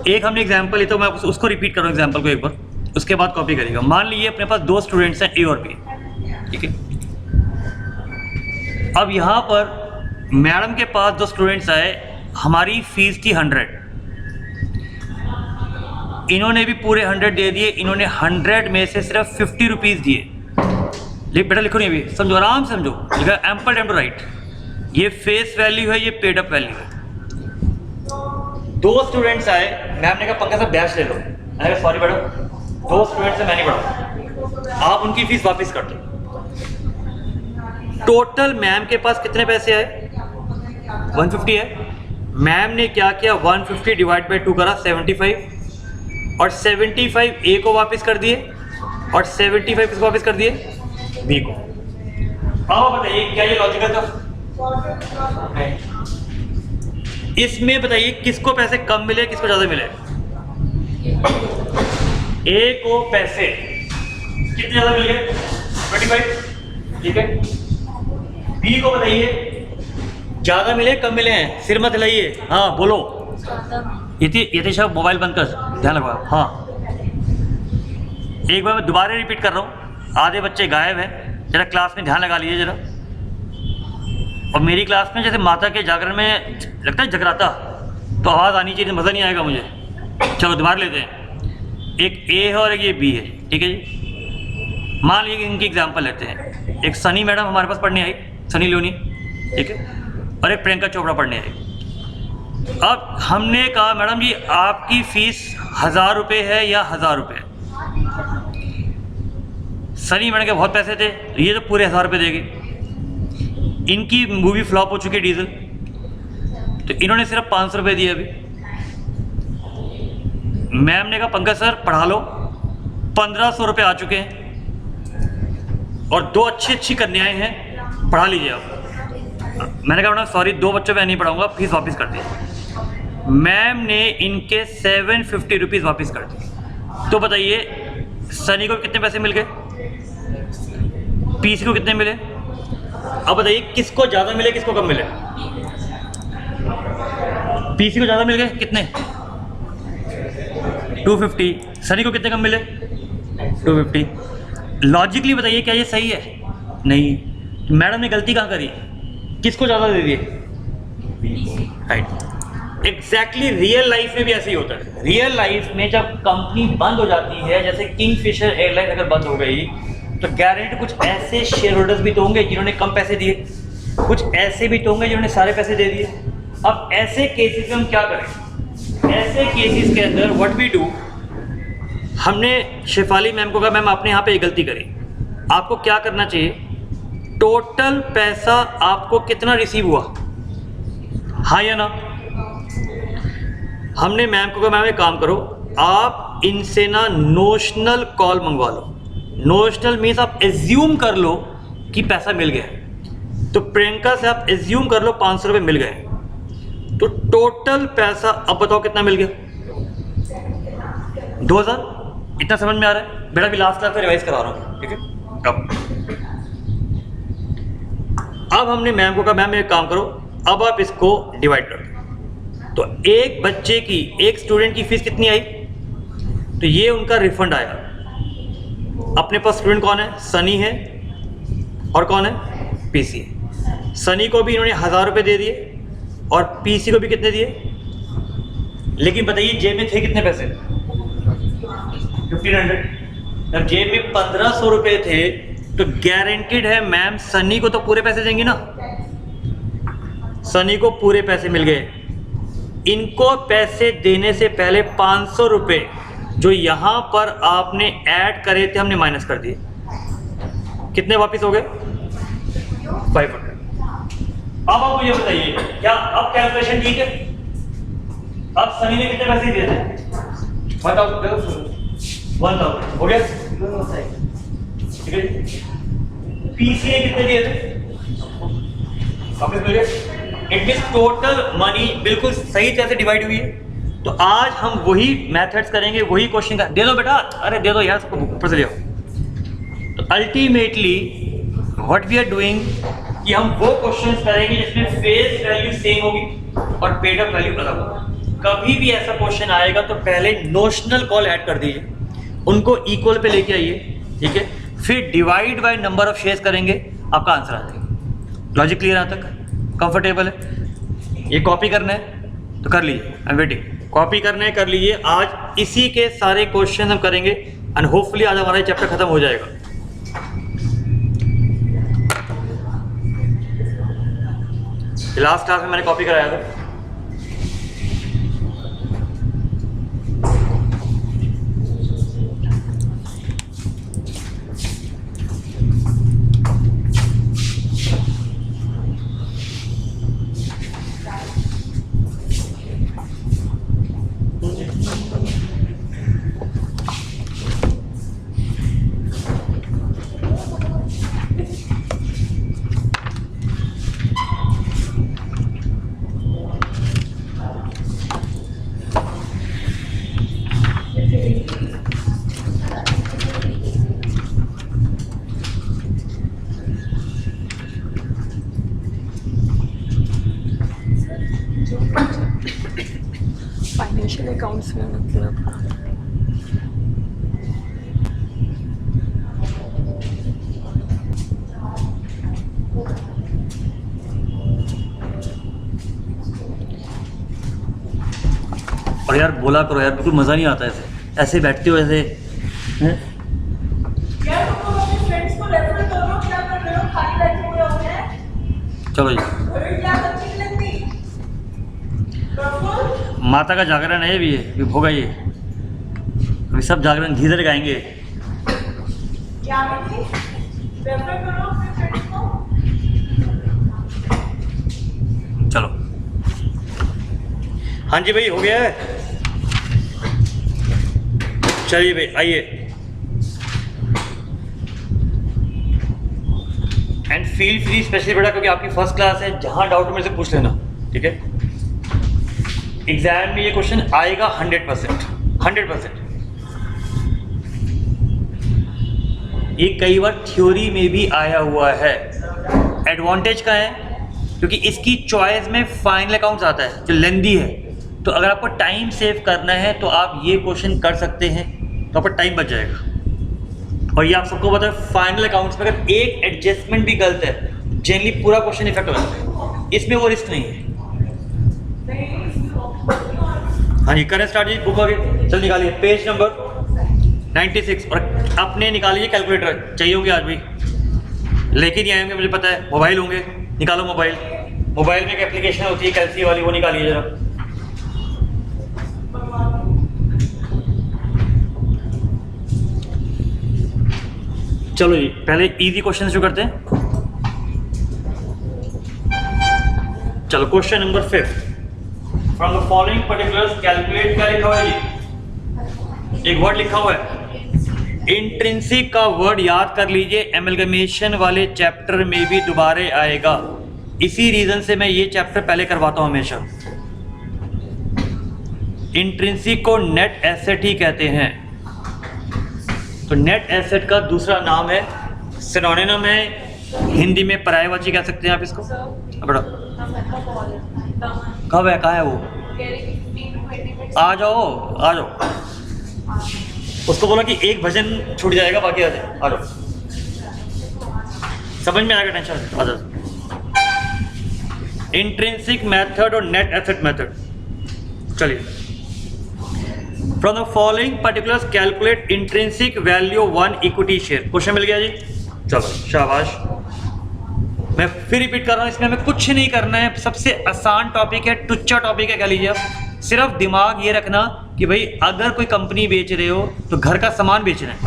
एक हमने एग्जांपल लिया, तो मैं उसको रिपीट कर रहा हूँ एग्जांपल को एक बार, उसके बाद कॉपी करेगा। मान लीजिए अपने पास दो स्टूडेंट्स हैं, ए और बी, ठीक है। अब यहाँ पर मैडम के पास दो स्टूडेंट्स आए, हमारी फीस थी 100, इन्होंने भी पूरे 100 दे दिए, इन्होंने 100 में से सिर्फ 50 रुपीज़ दिए। बेटा लिखो नहीं, अभी समझो, आराम से समझो, लिखा एम्पल टाइम टू राइट। ये फेस वैल्यू है, ये पेड अप वैल्यू है। दो स्टूडेंट्स आए, मैम ने कहा पंकज साहब बैच ले लो, मैंने कहा सॉरी मैडम, दो स्टूडेंट्स से मैं नहीं पढ़ाऊंगा, आप उनकी फीस वापस कर दो। टोटल मैम के पास कितने पैसे आए? 150 है। मैम ने क्या किया, 150 डिवाइड बाई 2 करा 75, और 75 ए को वापस कर दिए और 75 किसको वापस कर दिए? बी को। अब बताइए क्या ये लॉजिकल था? इसमें बताइए किसको पैसे कम मिले, किसको ज्यादा मिले? ए को पैसे कितने ज्यादा मिल गए? 25, ठीक है। बी को बताइए ज्यादा मिले कम मिले हैं? सिर मत हिलाइए, हाँ बोलो। यतीश मोबाइल बंद कर, ध्यान लगाओ। हाँ एक बार मैं दोबारा रिपीट कर रहा हूँ, आधे बच्चे गायब हैं, जरा क्लास में ध्यान लगा लीजिए जरा। और मेरी क्लास में जैसे माता के जागरण में लगता है जगराता, तो आवाज़ आनी चाहिए, मज़ा नहीं आएगा मुझे। चलो दोबारा लेते हैं, एक ए है और एक ये बी है, ठीक है जी। मान लीजिए इनकी एग्जाम्पल लेते हैं, एक सनी मैडम हमारे पास पढ़ने आई, सनी लोनी, ठीक है, और एक प्रियंका चोपड़ा पढ़ने आई। अब हमने कहा मैडम जी आपकी फ़ीस 1000 रुपये है या 1000 रुपये? सनी मैडम के बहुत पैसे थे, तो ये तो पूरे 1000 रुपये देगी। इनकी मूवी फ्लॉप हो चुकी है डीजल, तो इन्होंने सिर्फ 500 रुपये दिए। अभी मैम ने कहा पंकज सर पढ़ा लो, 1500 रुपये आ चुके हैं और दो अच्छी कन्याएं हैं, पढ़ा लीजिए आप। मैंने कहा मैडम सॉरी, दो बच्चों पे नहीं पढ़ाऊंगा, फीस वापस कर दी। मैम ने इनके 750 रुपीज़ वापस कर दी। तो बताइए सनी को कितने पैसे मिल गए, पीसी को कितने मिले? अब बताइए किसको ज़्यादा मिले किसको कम मिले? पीसी को ज़्यादा मिल गए, कितने? 250। सनी को कितने कम मिले? 250। लॉजिकली बताइए क्या ये सही है? नहीं। मैडम ने गलती कहाँ करी, किसको ज़्यादा दे दिए? राइट। एग्जैक्टली रियल लाइफ में भी ऐसे ही होता है। रियल लाइफ में जब कंपनी बंद हो जाती है, जैसे किंगफिशर एयरलाइन अगर बंद हो गई, तो गारंटी कुछ ऐसे शेयर होल्डर्स भी तो होंगे जिन्होंने कम पैसे दिए, कुछ ऐसे भी तो होंगे जिन्होंने सारे पैसे दे दिए। अब ऐसे केसेस में हम क्या करें? ऐसे केसेस के अंदर व्हाट वी डू, हमने शेफाली मैम को कहा मैम आपने यहाँ पे एक गलती करी, आपको क्या करना चाहिए? टोटल पैसा आपको कितना रिसीव हुआ, हाँ या ना? हमने मैम को कहा मैम एक काम करो, आप इनसे ना नोशनल कॉल मंगवा लो। नोशनल मीन्स आप एज्यूम कर लो कि पैसा मिल गया। तो प्रियंका से आप एज्यूम कर लो 500 रुपये मिल गए, तो टोटल पैसा अब बताओ कितना मिल गया? 2000। इतना समझ में आ रहा है? बेटा भी लास्ट क्लास में रिवाइज करा रहा हूँ, ठीक है। अब हमने मैम को कहा मैम एक काम करो, अब आप इसको डिवाइड कर दो। तो एक बच्चे की, एक स्टूडेंट की फीस कितनी आई? तो ये उनका रिफंड आया। अपने पास स्टूडेंट कौन है? सनी है और कौन है? पीसी है। सनी को भी इन्होंने 1000 रुपये दे दिए और पीसी को भी कितने दिए? लेकिन बताइए जेब में थे कितने पैसे? 1500। जब जेब में 1500 रुपये थे तो गारंटीड है मैम सनी को तो पूरे पैसे देंगी ना। सनी को पूरे पैसे मिल गए। इनको पैसे देने से पहले 500 रुपये जो यहाँ पर आपने ऐड करे थे हमने माइनस कर दिए। कितने वापस हो गए? 500। अब आप मुझे बताइए क्या अब कैलकुलेशन ठीक है? अब सनी ने कितने पैसे दिए थे? 1000 हो गया, ठीक है। पीसी ने कितने दिए थे? वापस मिल गए। इट मींस टोटल मनी बिल्कुल सही तरह से डिवाइड हुई है। तो आज हम वही मेथड्स करेंगे, वही क्वेश्चन का। दे दो बेटा, अरे दे दो यार, सबको ऊपर से ले आओ। तो ultimately what we are doing कि हम वो क्वेश्चंस करेंगे जिसमें फेस वैल्यू सेम होगी और पेड अप वैल्यू अलग होगी। कभी भी ऐसा क्वेश्चन आएगा तो पहले नोशनल कॉल ऐड कर दीजिए, उनको इक्वल पे लेके आइए, ठीक है, फिर divide by number of shares करेंगे, आपका आंसर आ जाएगा। लॉजिक क्लियर यहाँ तक? कंफर्टेबल है? ये कॉपी करना है तो कर लीजिए, आई एम वेटिंग। कॉपी करना है कर लीजिए, आज इसी के सारे क्वेश्चन हम करेंगे एंड होपफुली आज हमारा चैप्टर खत्म हो जाएगा। लास्ट क्लास में मैंने कॉपी कराया था। फाइनेंशियल अकाउंट्स में मतलब और यार बोला करो यार, बिल्कुल मज़ा नहीं आता ऐसे ऐसे बैठते हो ऐसे हैं? यार तुम लोग अपने फ्रेंड्स को रेफर करो, क्या कर रहे हो? खाली बैठे हुए हो हैं? चलो जी, अरे क्या अच्छी नहीं लगती? प्रफुल्ल, माता का जागरण है भी, ये होगा ये, अभी सब जागरण धीरे गाएंगे। क्या नहीं? रेफर करो अपने फ्रेंड्स को। चलो हाँ जी भाई, हो गया है। चलिए भाई आइए, एंड फील फ्री स्पेशली बेटा, क्योंकि आपकी फर्स्ट क्लास है, जहां डाउट मेरे से पूछ लेना, ठीक है। एग्जाम में ये क्वेश्चन आएगा 100%, 100%। ये कई बार थ्योरी में भी आया हुआ है। एडवांटेज का है क्योंकि इसकी चॉइस में फाइनल अकाउंट्स आता है जो लेंदी है, तो अगर आपको टाइम सेव करना है तो आप ये क्वेश्चन कर सकते हैं, तो आपका टाइम बच जाएगा। और ये आप सबको पता है, फाइनल अकाउंट्स में अगर एक एडजस्टमेंट भी गलत है जनरली पूरा क्वेश्चन इफेक्ट हो जाता है, इसमें वो रिस्क नहीं है। हाँ जी, करें स्टार्ट जी, बुक आगे चल निकालिए, पेज नंबर 96, और अपने निकालिए कैलकुलेटर, चाहिए होंगे आज भी, लेके नहीं आएंगे मुझे पता है, मोबाइल होंगे, निकालो मोबाइल। मोबाइल में एक एप्लीकेशन होती है कैलसी वाली, वो निकालिए जरा। चलो जी, पहले इजी क्वेश्चन शुरू करते हैं। चलो question number 5, from the following particulars calculate, क्या लिखा हुआ है जी? एक वर्ड लिखा हुआ है इंट्रिंसिक का वर्ड याद कर लीजिए, एमलगमेशन वाले चैप्टर में भी दोबारा आएगा, इसी रीजन से मैं ये चैप्टर पहले करवाता हूं हमेशा। इंट्रिंसिक को नेट एसेट ही कहते हैं, तो नेट एसेट का दूसरा नाम है, सिनोनिम है हिंदी में पर्यायवाची कह सकते हैं आप इसको। बड़ा कब है, कहाँ है वो? आ जाओ आ जाओ, उसको बोला कि एक भजन छूट जाएगा, बाकी आ जाए, आ जाओ, समझ में आएगा, टेंशन आ जाओ। इंट्रिंसिक मेथड और नेट एसेट मेथड, चलिए। From the following particulars calculate intrinsic value 1 equity share, question मिल गया जी, चलो शाबाश। मैं फिर रिपीट कर रहा हूँ, इसमें हमें कुछ नहीं करना है, सबसे आसान टॉपिक है, टुच्चा टॉपिक है, कह लीजिए आप। सिर्फ दिमाग ये रखना कि भाई अगर कोई कंपनी बेच रहे हो तो घर का सामान बेच रहे हैं।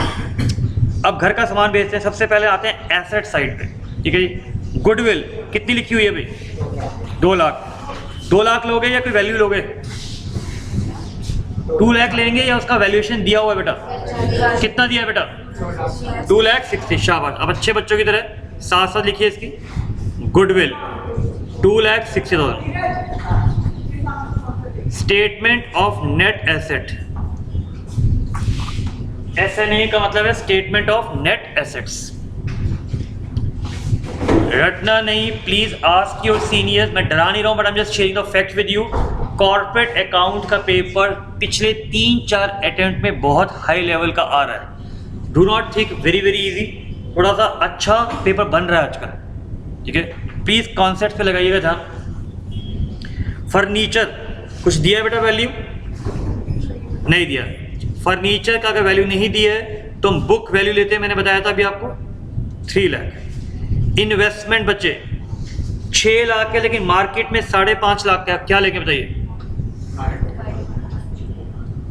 अब घर का सामान बेचते हैं, सबसे पहले आते हैं एसेट साइड पे, ठीक है जी। गुडविल कितनी लिखी हुई है भाई? 2 लाख। 2 लाख लोगे या कोई वैल्यू लोगे? 2 लाख लेंगे या उसका वैल्यूएशन दिया हुआ है बेटा? कितना दिया है बेटा? 2,60,000। शाबाश, अब अच्छे बच्चों की तरह साथ साथ लिखिए इसकी goodwill 2,60,000। Statement of net asset, SNA का मतलब है स्टेटमेंट ऑफ नेट एसेट्स। रटना नहीं, प्लीज आस्क योर सीनियर्स, मैं डरा नहीं रहा हूं, but I am just sharing the fact with you. Corporate account का पेपर पिछले 3-4 अटेम्प्ट में बहुत हाई लेवल का आ रहा है। Do not think very easy, थोड़ा सा अच्छा पेपर बन रहा है आजकल, ठीक है। प्लीज कॉन्सेप्ट पे लगाइएगा ध्यान। फर्नीचर कुछ दिया है बेटा वैल्यू? नहीं दिया। फर्नीचर का अगर वैल्यू नहीं दिया है तो हम बुक वैल्यू लेते हैं, मैंने बताया था अभी आपको 3 लाख। इन्वेस्टमेंट बच्चे 6 लाख है, लेकिन मार्केट में 5.5 लाख का क्या लेके बताइए?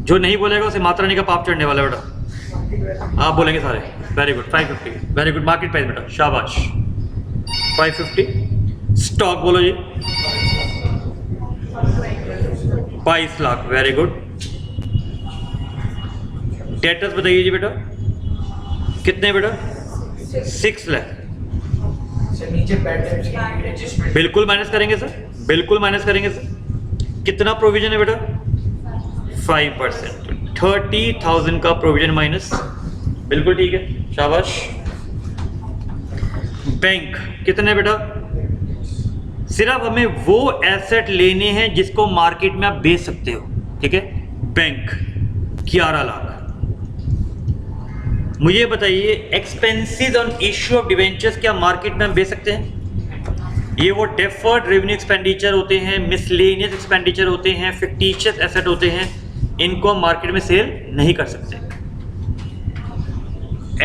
जो नहीं बोलेगा उसे माता रानी का पाप चढ़ने वाला है बेटा। आप बोलेंगे सारे। Very good, 550। Very good, market price बेटा, शाबाश। 550। स्टॉक बोलो जी। 22 लाख। Very good. डेटर्स बताइए जी बेटा, कितने बेटा? 6 लाख। बिल्कुल माइनस करेंगे सर, बिल्कुल माइनस करेंगे सर। कितना प्रोविजन है बेटा? 5%। 30,000 का प्रोविजन माइनस, बिल्कुल ठीक है, शाबाश। बैंक कितने बेटा? सिर्फ हमें वो एसेट लेने हैं जिसको मार्केट में आप बेच सकते हो, ठीक है। बैंक 11 लाख। मुझे बताइए expenses on issue of debentures क्या मार्केट में हम बेच सकते हैं? ये वो डेफर्ड रेवेन्यू एक्सपेंडिचर होते हैं, मिसलेनियस एक्सपेंडिचर होते हैं, फिक्टिशियस एसेट होते हैं, इनको हम मार्केट में सेल नहीं कर सकते।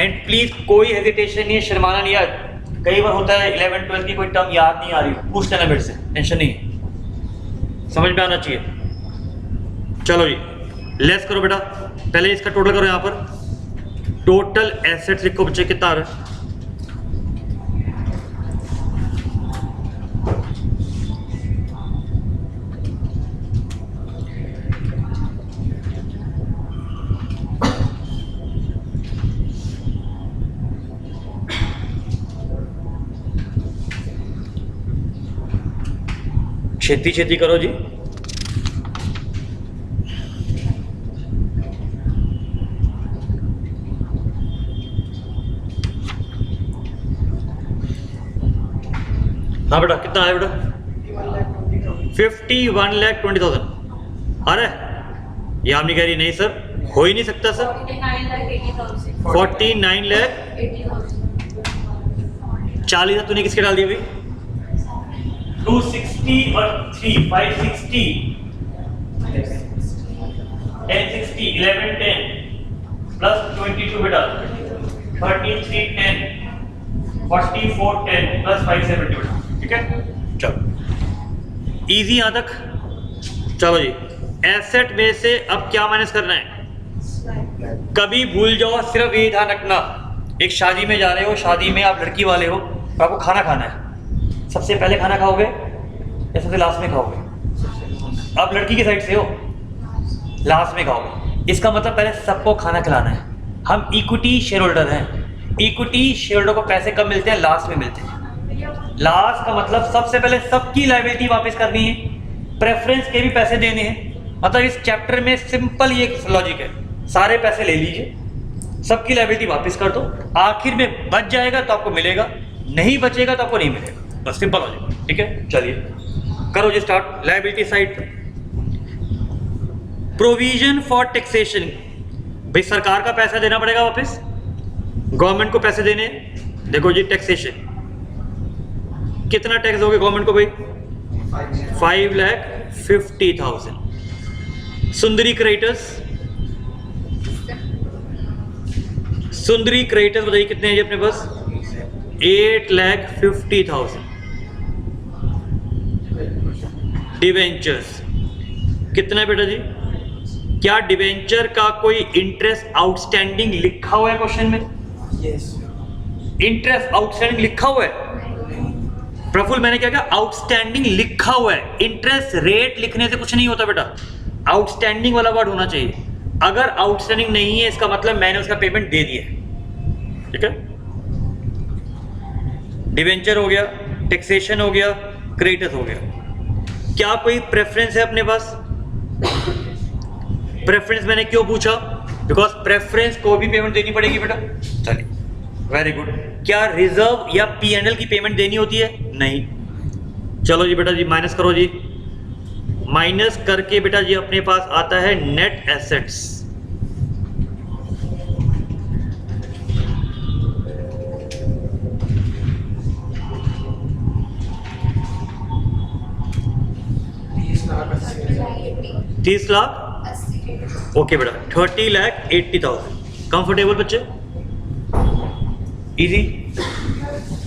एंड प्लीज कोई हेजिटेशन नहीं है, शर्माना नहीं है। कई बार होता है 11-12 की कोई टर्म याद नहीं आ रही, पूछ लेना मेरे से, टेंशन नहीं है, समझ में आना चाहिए। चलो जी लेस करो बेटा, पहले इसका टोटल करो। यहाँ पर टोटल एसेट्स लिखो बच्चे, कितना आ रहा है? छेती छेती करो जी। हाँ बेटा, कितना आया बेटा? 51,20,000। अरे ये आमनी कह रही नहीं सर, हो ही नहीं सकता सर। 49 लाख 40,000 तूने किसके डाल दिए भाई? 260 और 3 560 1060 1110 प्लस 22 बेटा 3310 4410 प्लस 570 बेटा, ठीक है। चलो इजी यहां तक। चलो जी एसेट में से अब क्या माइनस करना है? कभी भूल जाओ, सिर्फ ये ध्यान रखना, एक शादी में जा रहे हो, शादी में आप लड़की वाले हो, आपको खाना खाना है। सबसे पहले खाना खाओगे या सबसे लास्ट में खाओगे? आप लड़की की साइड से हो, लास्ट में खाओगे। इसका मतलब पहले सबको खाना खिलाना है। हम इक्विटी शेयर होल्डर हैं। इक्विटी शेयर होल्डर को पैसे कब मिलते हैं? लास्ट में मिलते हैं। लास्ट का मतलब सबसे पहले सबकी लायबिलिटी वापस करनी है, प्रेफरेंस के भी पैसे देने हैं। मतलब इस चैप्टर में सिंपल ये लॉजिक है, सारे पैसे ले लीजिए, सबकी लायबिलिटी वापस कर दो, आखिर में बच जाएगा तो आपको मिलेगा, नहीं बचेगा तो आपको नहीं मिलेगा, बस सिंपल लॉजिक, ठीक है। चलिए करो जी start. Liability side provision for taxation, भाई सरकार का पैसा देना पड़ेगा वापस, गवर्नमेंट को पैसे देने। देखो जी टैक्सेशन, कितना टैक्स दोगे गवर्नमेंट को भाई? 5,50,000। सुंदरी क्रेडिटर्स, सुंदरी क्रेडिटर्स बताइए कितने हैं जी अपने पास? 8,50,000। डिवेंचर्स कितना है बेटा जी? क्या डिवेंचर का कोई इंटरेस्ट आउटस्टैंडिंग लिखा हुआ है क्वेश्चन में? यस। इंटरेस्ट आउटस्टैंडिंग लिखा हुआ है? प्रफुल मैंने क्या कहा? आउटस्टैंडिंग लिखा हुआ है। इंटरेस्ट रेट लिखने से कुछ नहीं होता बेटा, आउटस्टैंडिंग वाला वर्ड होना चाहिए। अगर आउटस्टैंडिंग नहीं है इसका मतलब मैंने उसका पेमेंट दे दिया, ठीक है। डिवेंचर हो गया, टैक्सेशन हो गया, क्रेडिटर्स हो गया। क्या कोई प्रेफरेंस है अपने पास? प्रेफरेंस मैंने क्यों पूछा? बिकॉज प्रेफरेंस को भी पेमेंट देनी पड़ेगी बेटा। चलिए वेरी गुड। क्या रिजर्व या पीएनएल की पेमेंट देनी होती है? नहीं। चलो जी बेटा जी माइनस करो जी। माइनस करके बेटा जी अपने पास आता है नेट एसेट्स। तीस लाख ओके बेटा 30,80,000 कंफर्टेबल बच्चे, इजी।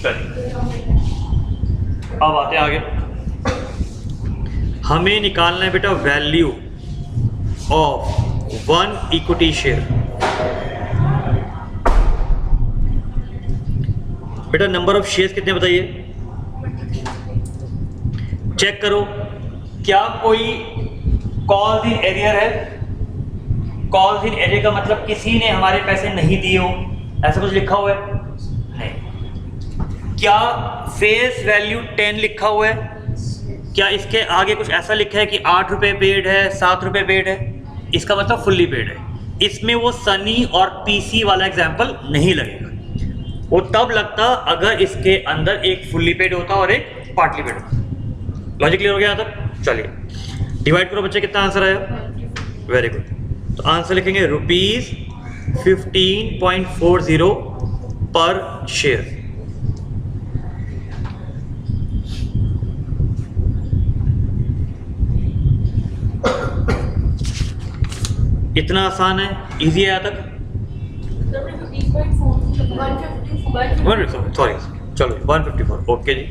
चलिए अब आते हैं आगे। हमें निकालना है बेटा वैल्यू ऑफ 1 इक्विटी शेयर। बेटा नंबर ऑफ शेयर्स कितने बताइए, चेक करो। क्या कोई कॉल्स इन एरियर है? कॉल्स इन एरियर का मतलब किसी ने हमारे पैसे नहीं दिए हो, ऐसा कुछ लिखा हुआ है? नहीं। क्या फेस वैल्यू 10 लिखा हुआ है? क्या इसके आगे कुछ ऐसा लिखा है कि 8 रुपये पेड है, 7 रुपये पेड है? इसका मतलब फुल्ली पेड है। इसमें वो सनी और पीसी वाला एग्जाम्पल नहीं लगेगा। वो तब लगता अगर इसके अंदर एक फुल्ली पेड होता और एक पार्टली पेड होता। लॉजिक क्लियर हो गया यहाँ तक? चलिए डिवाइड करो बच्चे, कितना आंसर आया? Very good. तो आंसर लिखेंगे ₹15.40 पर शेयर। इतना आसान है, इजी है यहाँ तक? सॉरी चलो 154 ओके जी।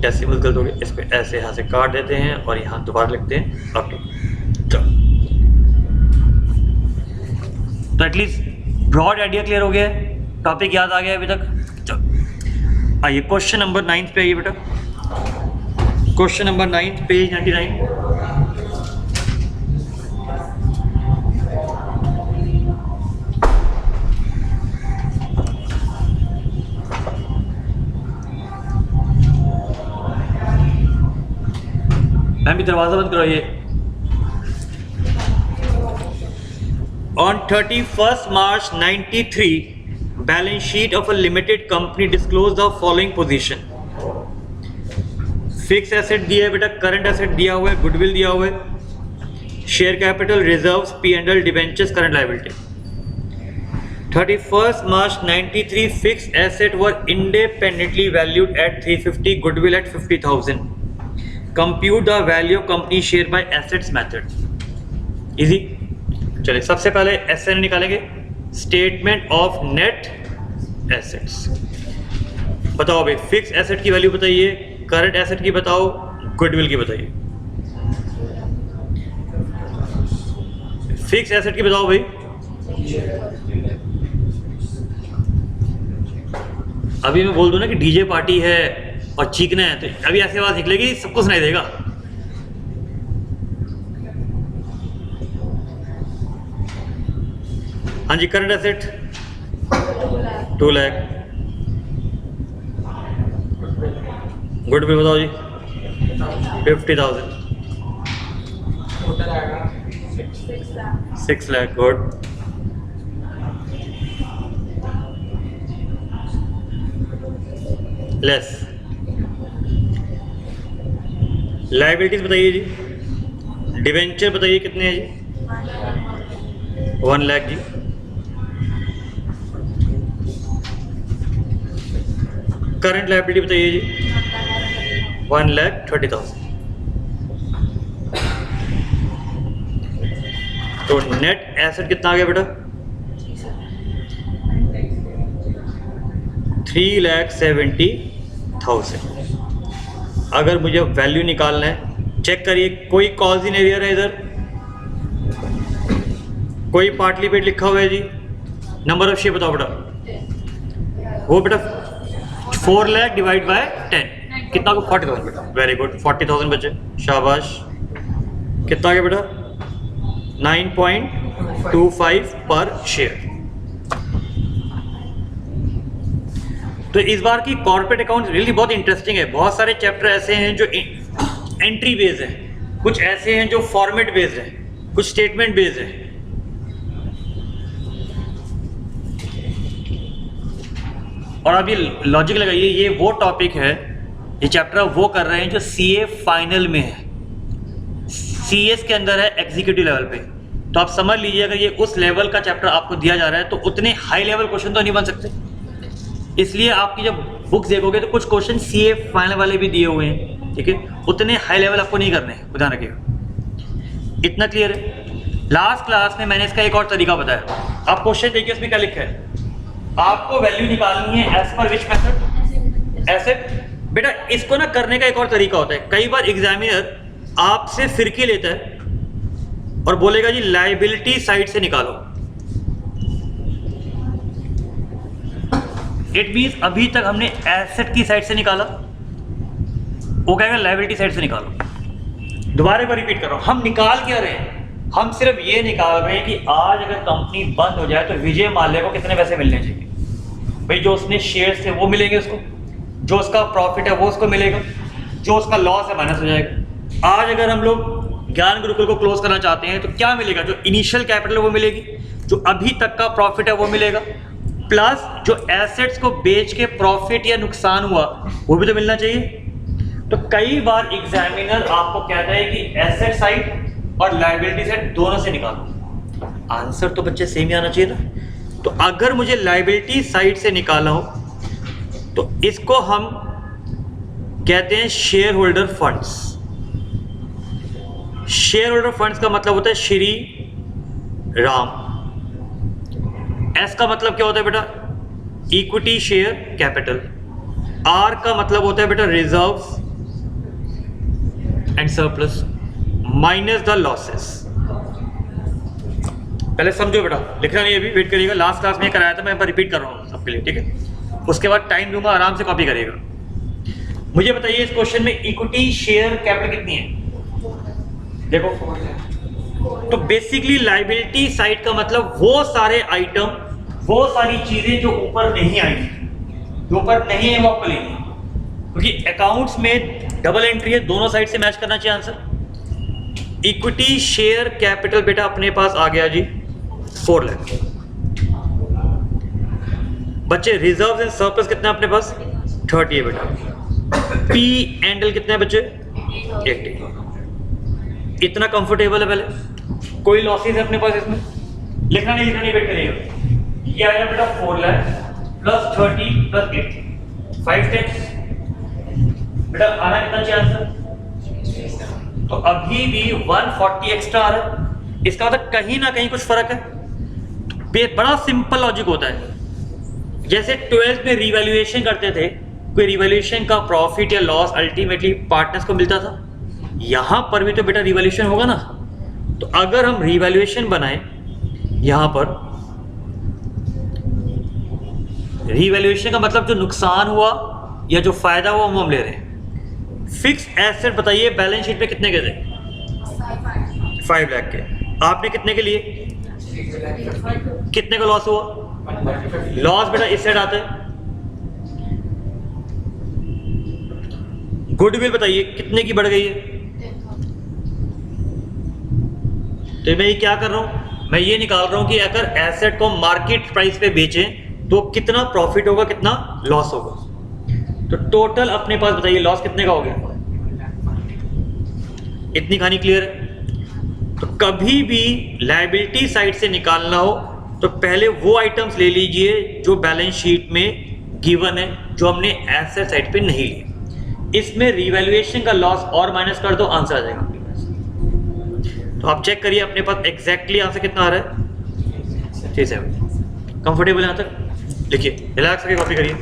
डेसिमल गलत हो गया, इस पे ऐसे यहाँ से काट देते हैं और यहाँ दोबारा लिखते हैं ओके। चलो तो एटलीस्ट ब्रॉड आइडिया क्लियर हो गया है, टॉपिक याद आ गया अभी तक। चलो आइए क्वेश्चन नंबर 9 पे आइए बेटा। Question number 9 page 99। मैम भी दरवाजा बंद कराइए। On 31st March 93 balance sheet of a limited company disclose the following position. Fix asset दिया है बेटा, करंट एसेट दिया हुआ है, गुडविल दिया हुआ है, share capital, reserves, P&L, debentures, current liability. 31st March 93 fix asset were independently valued at 350, goodwill at 50,000। Compute the value of company share by assets method. Easy. चलिए सबसे पहले एसएन निकालेंगे, स्टेटमेंट ऑफ नेट एसेट्स। बताओ भाई fix asset की value बताइए, current asset की बताओ, गुडविल की बताइए। फिक्स एसेट की बताओ भाई। अभी मैं बोल दूं ना कि डीजे पार्टी है और चीखना है तो अभी ऐसी आवाज निकलेगी सबको सुनाई देगा। हाँ जी करंट एसेट 2 लाख। गुडविल बताओ जी 50,000। 6 लाख। गुड। लेस। लायबिलिटीज बताइए जी। डिवेंचर बताइए कितने हैं जी? 1 लाख जी। करंट लायबिलिटी बताइए जी 1,30,000। तो नेट एसेट कितना आ गया बेटा? 3,70,000। अगर मुझे वैल्यू निकालना है, चेक करिए कोई कॉज इन एरियर है इधर, कोई पार्टली पेड लिखा हुआ है जी। नंबर ऑफ शेयर बताओ बेटा। वो बेटा 4 लाख डिवाइड बाय 10 कितना को 40,000 बेटा। वेरी गुड 40,000 बचे, शाबाश। कितना आ गया बेटा? 9.25 पर शेयर। तो इस बार की कॉर्पोरेट अकाउंट रियली बहुत इंटरेस्टिंग है। बहुत सारे चैप्टर ऐसे हैं जो एंट्री बेस्ड है, कुछ ऐसे हैं जो फॉर्मेट बेस्ड है, कुछ स्टेटमेंट बेस्ड है। और अभी लॉजिक लगाइए, ये वो टॉपिक है ये चैप्टर वो कर रहे हैं जो सीए फाइनल में है, सीएस के अंदर है एग्जीक्यूटिव लेवल पे। तो आप समझ लीजिए अगर ये उस लेवल का चैप्टर आपको दिया जा रहा है तो उतने हाई लेवल क्वेश्चन तो नहीं बन सकते। इसलिए आपकी जब बुक्स देखोगे तो कुछ क्वेश्चन सीए फाइनल वाले भी दिए हुए हैं, ठीक है, उतने हाई लेवल आपको नहीं करने हैं, ध्यान रखिएगा। इतना क्लियर है। लास्ट क्लास में मैंने इसका एक और तरीका बताया। आप क्वेश्चन देखिए उसमें क्या लिखा है, आपको वैल्यू निकालनी है as per which method, asset. बेटा इसको ना करने का एक और तरीका होता है। कई बार एग्जामिनर आपसे फिरकी लेता है और बोलेगा जी लायबिलिटी साइड से निकालो। इट मींस अभी तक हमने एसेट की साइड से निकाला, वो कहेगा लायबिलिटी साइड से निकालो। दोबारा एक बार रिपीट कर रहा हूं, हम निकाल क्या रहे हैं, हम सिर्फ ये निकाल रहे हैं कि आज अगर कंपनी बंद हो जाए तो विजय माल्या को कितने पैसे मिलने चाहिए। भाई जो उसने शेयर्स थे वो मिलेंगे उसको, जो उसका प्रॉफिट है वो उसको मिलेगा, जो उसका लॉस है माइनस हो जाएगा। आज अगर हम लोग ज्ञान गुरुकुल को क्लोज करना चाहते हैं तो क्या मिलेगा, जो इनिशियल कैपिटल है वो मिलेगी, जो अभी तक का प्रॉफिट है वो मिलेगा, प्लस जो एसेट्स को बेच के प्रॉफिट या नुकसान हुआ वो भी तो मिलना चाहिए। तो कई बार एग्जामिनर आपको कहता है कि एसेट साइड और लायबिलिटी साइड दोनों से निकालो। आंसर तो बच्चे सेम ही आना चाहिए ना। तो अगर मुझे लायबिलिटी साइड से निकाला हो तो इसको हम कहते हैं share holder funds. Share holder funds का मतलब होता है श्री राम। एस का मतलब क्या होता है बेटा, इक्विटी शेयर कैपिटल। आर का मतलब होता है बेटा reserves and surplus minus the losses. पहले समझो बेटा, लिखना नहीं अभी, वेट करिएगा। लास्ट क्लास में कराया था, मैं रिपीट कर रहा हूँ सबके लिए, ठीक है। उसके बाद टाइम दूंगा, आराम से कॉपी करिएगा। मुझे बताइए इस क्वेश्चन में इक्विटी शेयर कैपिटल कितनी है, देखो। तो बेसिकली लायबिलिटी साइड का मतलब वो सारे आइटम, वो सारी चीजें जो ऊपर नहीं आई, जो ऊपर नहीं है वो आपको लेनी है, क्योंकि अकाउंट्स में डबल एंट्री है, दोनों साइड से मैच करना चाहिए आंसर। इक्विटी शेयर कैपिटल बेटा अपने पास आ गया जी 4 लाख। बच्चे रिजर्व एंड सरप्लस कितना है अपने पास, 30 है बेटा। पी एंड एल कितना है बच्चे, 80। इतना कंफर्टेबल है, पहले कोई लॉसेस है अपने पास इसमें, लिखना नहीं वेट करिएगा। ये आया बेटा 4 लाख प्लस 30 प्लस 80, 5 10 बेटा आना कितना चाहिए आंसर। तो अभी भी 140 एक्स्ट्रा आ रहा है, इसका मतलब कहीं ना कहीं कुछ फर्क है। बड़ा सिंपल लॉजिक होता है। जैसे 12th में रिवैल्यूएशन करते थे, कोई रिवैल्यूएशन का प्रॉफिट या लॉस अल्टीमेटली पार्टनर्स को मिलता था, यहां पर भी तो बेटा रिवैल्यूएशन होगा ना। तो अगर हम रिवैल्यूएशन बनाए, यहां पर रिवैल्यूएशन का मतलब जो नुकसान हुआ या जो फायदा हुआ वो हम ले रहे हैं। फिक्स एसेट बताइए बैलेंस शीट पे कितने के थे, 5 लाख के। आपने कितने के लिए, कितने का लॉस हुआ, लॉस बेटा इस साइड आता है। गुडविल बताइए कितने की बढ़ गई है। तो मैं ये क्या कर रहा हूं, मैं ये निकाल रहा हूं कि अगर एसेट को मार्केट प्राइस पे बेचें तो कितना प्रॉफिट होगा, कितना लॉस होगा। तो टोटल अपने पास बताइए लॉस कितने का हो गया, इतनी कहानी क्लियर है। तो कभी भी लायबिलिटी साइड से निकालना हो तो पहले वो आइटम्स ले लीजिए जो बैलेंस शीट में गिवन है, जो हमने एसेट साइड पे नहीं लिए। इसमें रिवैल्यूएशन का लॉस और माइनस कर दो, आंसर आ जाएगा आपके पास। तो आप चेक करिए अपने पास एग्जैक्टली आंसर कितना आ रहा है, 37। कंफर्टेबल यहां तक, लिखिए, रिलैक्स करके कॉपी करिए।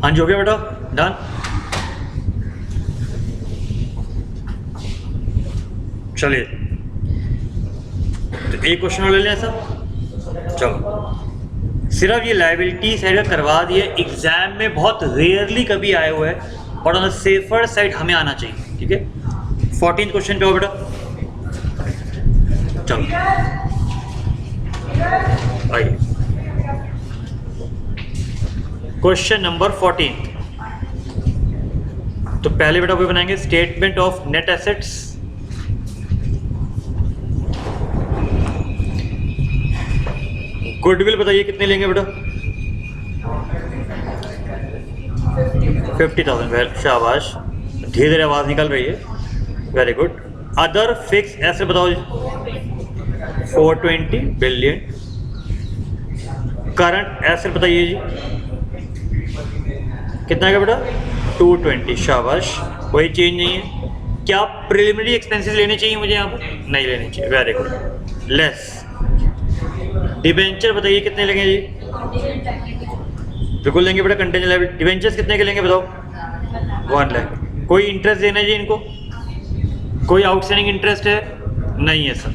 हाँ जी, हो गया बेटा, डन। चलिए, तो एक क्वेश्चन और ले लें सब। चलो, सिर्फ ये लाइबिलिटी साइड करवा दिए, एग्जाम में बहुत रेयरली कभी आए हुए हैं, और ऑन द सेफर साइड हमें आना चाहिए, ठीक है। 14 क्वेश्चन पे हो बेटा, चलो आइए। Question number 14। तो पहले बेटा वो बनाएंगे statement of net assets. Goodwill बताइए कितने लेंगे बेटा? 50,000। वेल, शाबाश, धीरे धीरे आवाज निकल रही है, very good. Other fix asset बताओ जी। 420 बिलियन। करंट एसेट बताइए जी, कितना है बेटा? 220। शाबाश, कोई चेंज नहीं है। क्या प्रिलिमिनरी एक्सपेंसेस लेने चाहिए मुझे यहाँ पर? नहीं लेने चाहिए, वेरी गुड। लेस। डिबेंचर बताइए कितने लेंगे जी? बिल्कुल लेंगे बेटा, कंटेंजर लायबिलिटी। डिबेंचर्स कितने के लेंगे बताओ? 1 लाख। कोई इंटरेस्ट देना है जी इनको? कोई आउटस्टैंडिंग इंटरेस्ट है? नहीं है सर।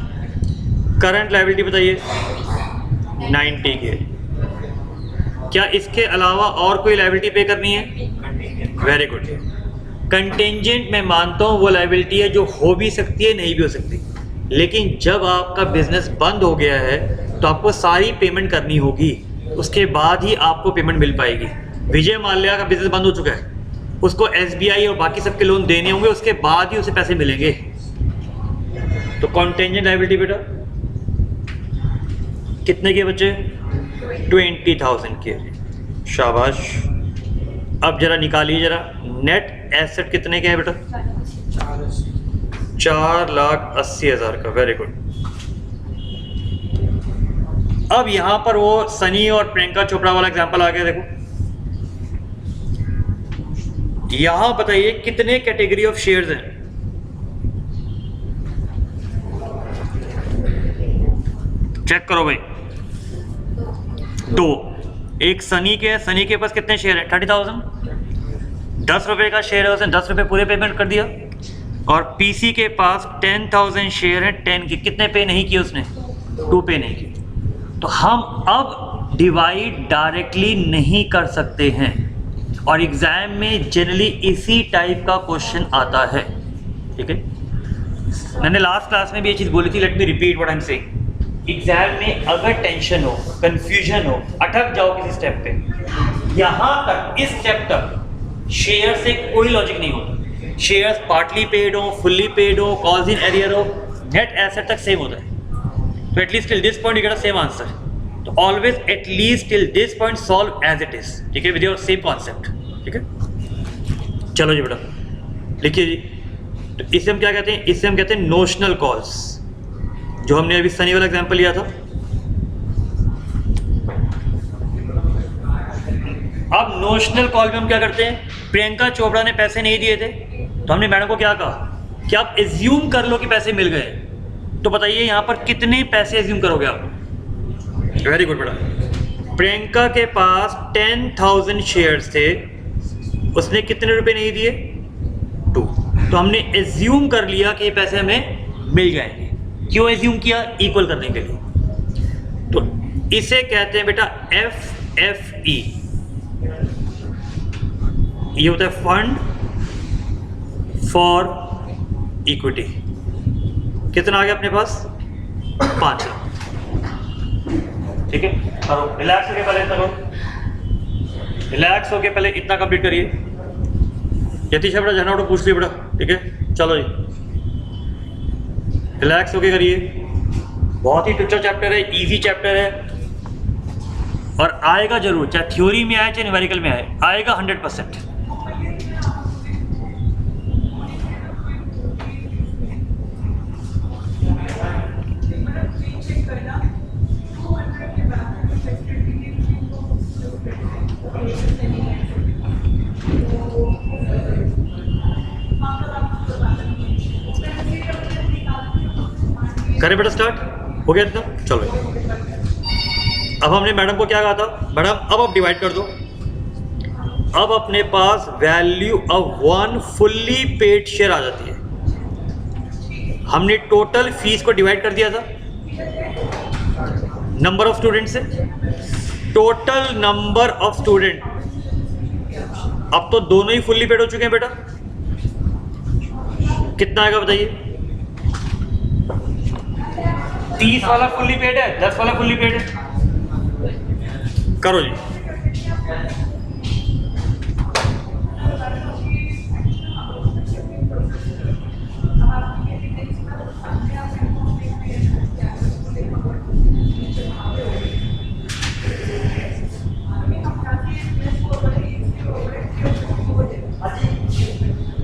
करंट लायबिलिटी बताइए 90 के। क्या इसके अलावा और कोई लायबिलिटी पे करनी है? Very good. कंटेंजेंट मैं मानता हूँ वो लायबिलिटी है जो हो भी सकती है, नहीं भी हो सकती, लेकिन जब आपका बिजनेस बंद हो गया है तो आपको सारी पेमेंट करनी होगी, उसके बाद ही आपको पेमेंट मिल पाएगी। विजय माल्या का बिजनेस बंद हो चुका है, उसको SBI और बाकी सबके लोन देने होंगे, उसके बाद ही उसे पैसे मिलेंगे। तो कॉन्टेंजेंट लायबिलिटी बेटा कितने के बच्चे? 20,000 के। शाबाश। अब जरा निकालिए जरा, नेट एसेट कितने के हैं बेटा? 4,80,000 का। Very good. अब यहां पर वो सनी और प्रियंका चोपड़ा वाला एग्जांपल आ गया, देखो यहां बताइए कितने कैटेगरी ऑफ शेयर्स हैं? चेक करो भाई। 2। एक सनी के, सनी के पास कितने शेयर हैं? 30,000। 10 रुपए का शेयर है, उसने 10 रुपए पूरे पेमेंट कर दिया। और पीसी के पास 10,000 शेयर हैं, 10 के कितने पे नहीं किए उसने? 2 पे नहीं किए। तो हम अब डिवाइड डायरेक्टली नहीं कर सकते हैं, और एग्जाम में जनरली इसी टाइप का क्वेश्चन आता है, ठीक है। मैंने लास्ट क्लास में भी ये चीज़ बोली थी, let me repeat what I am saying. Exam में अगर टेंशन हो, कंफ्यूजन हो, अटक जाओ किसी स्टेप पे, यहाँ तक इस स्टेप तक शेयर से कोई लॉजिक नहीं होता। शेयर्स पार्टली पेड हो, फुल्ली पेड हो, कॉल्स इन एरियर हो, नेट एसेट तक सेम होता है। तो at least till this point you get a same answer. तो always at least till this point solve as it is, ठीक है, विद योर सेम कॉन्सेप्ट, ठीक है। चलो जी बेटा लिखिए जी। तो इसे हम क्या कहते हैं? इसे हम कहते हैं नोशनल कॉल्स, जो हमने अभी सनी वाला एग्जांपल लिया था। अब नोशनल कॉल में हम क्या करते हैं? प्रियंका चोपड़ा ने पैसे नहीं दिए थे, तो हमने मैडम को क्या कहा कि आप एज्यूम कर लो कि पैसे मिल गए। तो बताइए यहाँ पर कितने पैसे एज्यूम करोगे आप? वेरी गुड बेटा। प्रियंका के पास 10,000 शेयर्स थे, उसने कितने रुपए नहीं दिए? 2। तो हमने एज्यूम कर लिया कि ये पैसे हमें मिल जाएंगे। क्यों एज्यूम किया? इक्वल करने के लिए। तो इसे कहते हैं बेटा FFE। ये होता है फंड फॉर इक्विटी। कितना आ गया अपने पास? 5। ठीक है, करो रिलैक्स होके पहले इतना करो, रिलैक्स होके पहले इतना कंप्लीट करिए। यतीश बेटा झरना पूछ लिया बेटा, ठीक है। चलो जी रिलैक्स होके करिए, बहुत ही टुच्चा चैप्टर है, इजी चैप्टर है, और आएगा जरूर, चाहे थ्योरी में आए चाहे न्यूमेरिकल में आए, आएगा 100%। करें बेटा स्टार्ट? हो गया इतना? चलो अब हमने मैडम को क्या कहा था? मैडम अब आप डिवाइड कर दो। अब अपने पास value of 1 fully paid share आ जाती है। हमने टोटल फीस को डिवाइड कर दिया था नंबर ऑफ स्टूडेंट से, टोटल नंबर ऑफ स्टूडेंट, अब तो दोनों ही फुल्ली पेड हो चुके हैं बेटा, कितना आएगा बताइए? 30 वाला फुल्ली पेड है, 10 वाला फुल्ली पेड है, करो जी।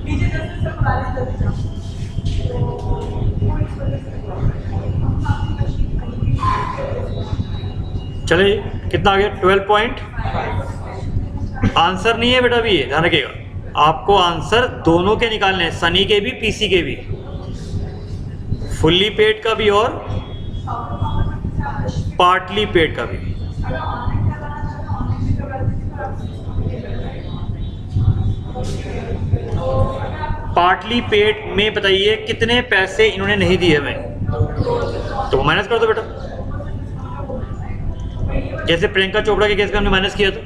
नीचे 10 से सब वाले जल्दी जाओ। चले कितना आ गया? 12 पॉइंट। आंसर नहीं है बेटा अभी, ध्यान रखिएगा, आपको आंसर दोनों के निकालने हैं, सनी के भी पीसी के भी, फुल्ली पेड का भी और पार्टली पेड का भी। पार्टली पेड में बताइए कितने पैसे इन्होंने नहीं दिए हमें, तो माइनस कर दो बेटा, जैसे प्रियंका चोपड़ा के केस में हमने माइनस किया था।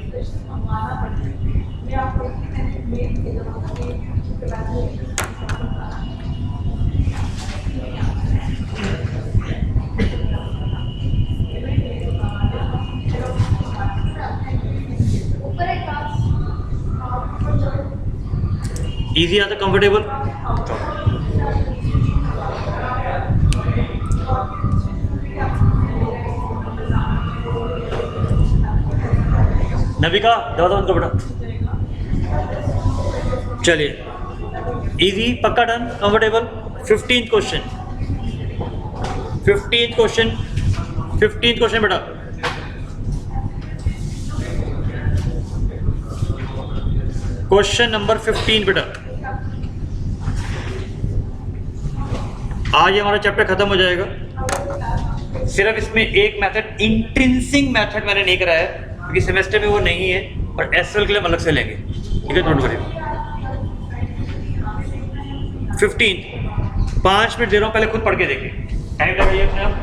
इजी आता, कंफर्टेबल। नबिका दवा बंद करो बेटा। चलिए इजी, पक्का, done, comfortable. 15th question, 15th question, 15th question बेटा। क्वेश्चन नंबर 15 बेटा। आज हमारा चैप्टर खत्म हो जाएगा। सिर्फ इसमें एक मेथड, इंट्रिंसिक मेथड मैंने नहीं कराया है क्योंकि सेमेस्टर में वो नहीं है, और एसएल के लिए हम अलग से लेंगे, ठीक है? नोट करिए। 15 5 मिनट दे रहा हूँ, पहले खुद पढ़ के देखिए, टाइम लगाइए अपने आप।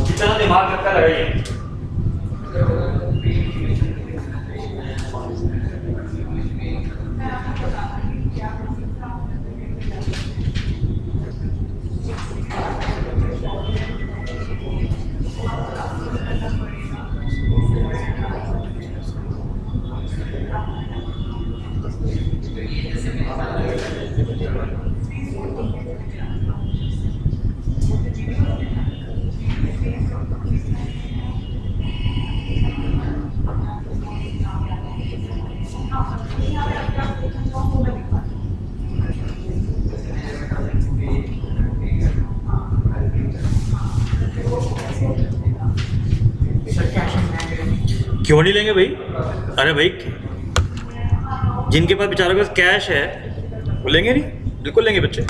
जितना दिमाग रखकर लगाइए। क्यों नहीं लेंगे भाई? अरे भाई, जिनके पास बेचारों के पास कैश है वो लेंगे नहीं? बिल्कुल लेंगे बच्चे।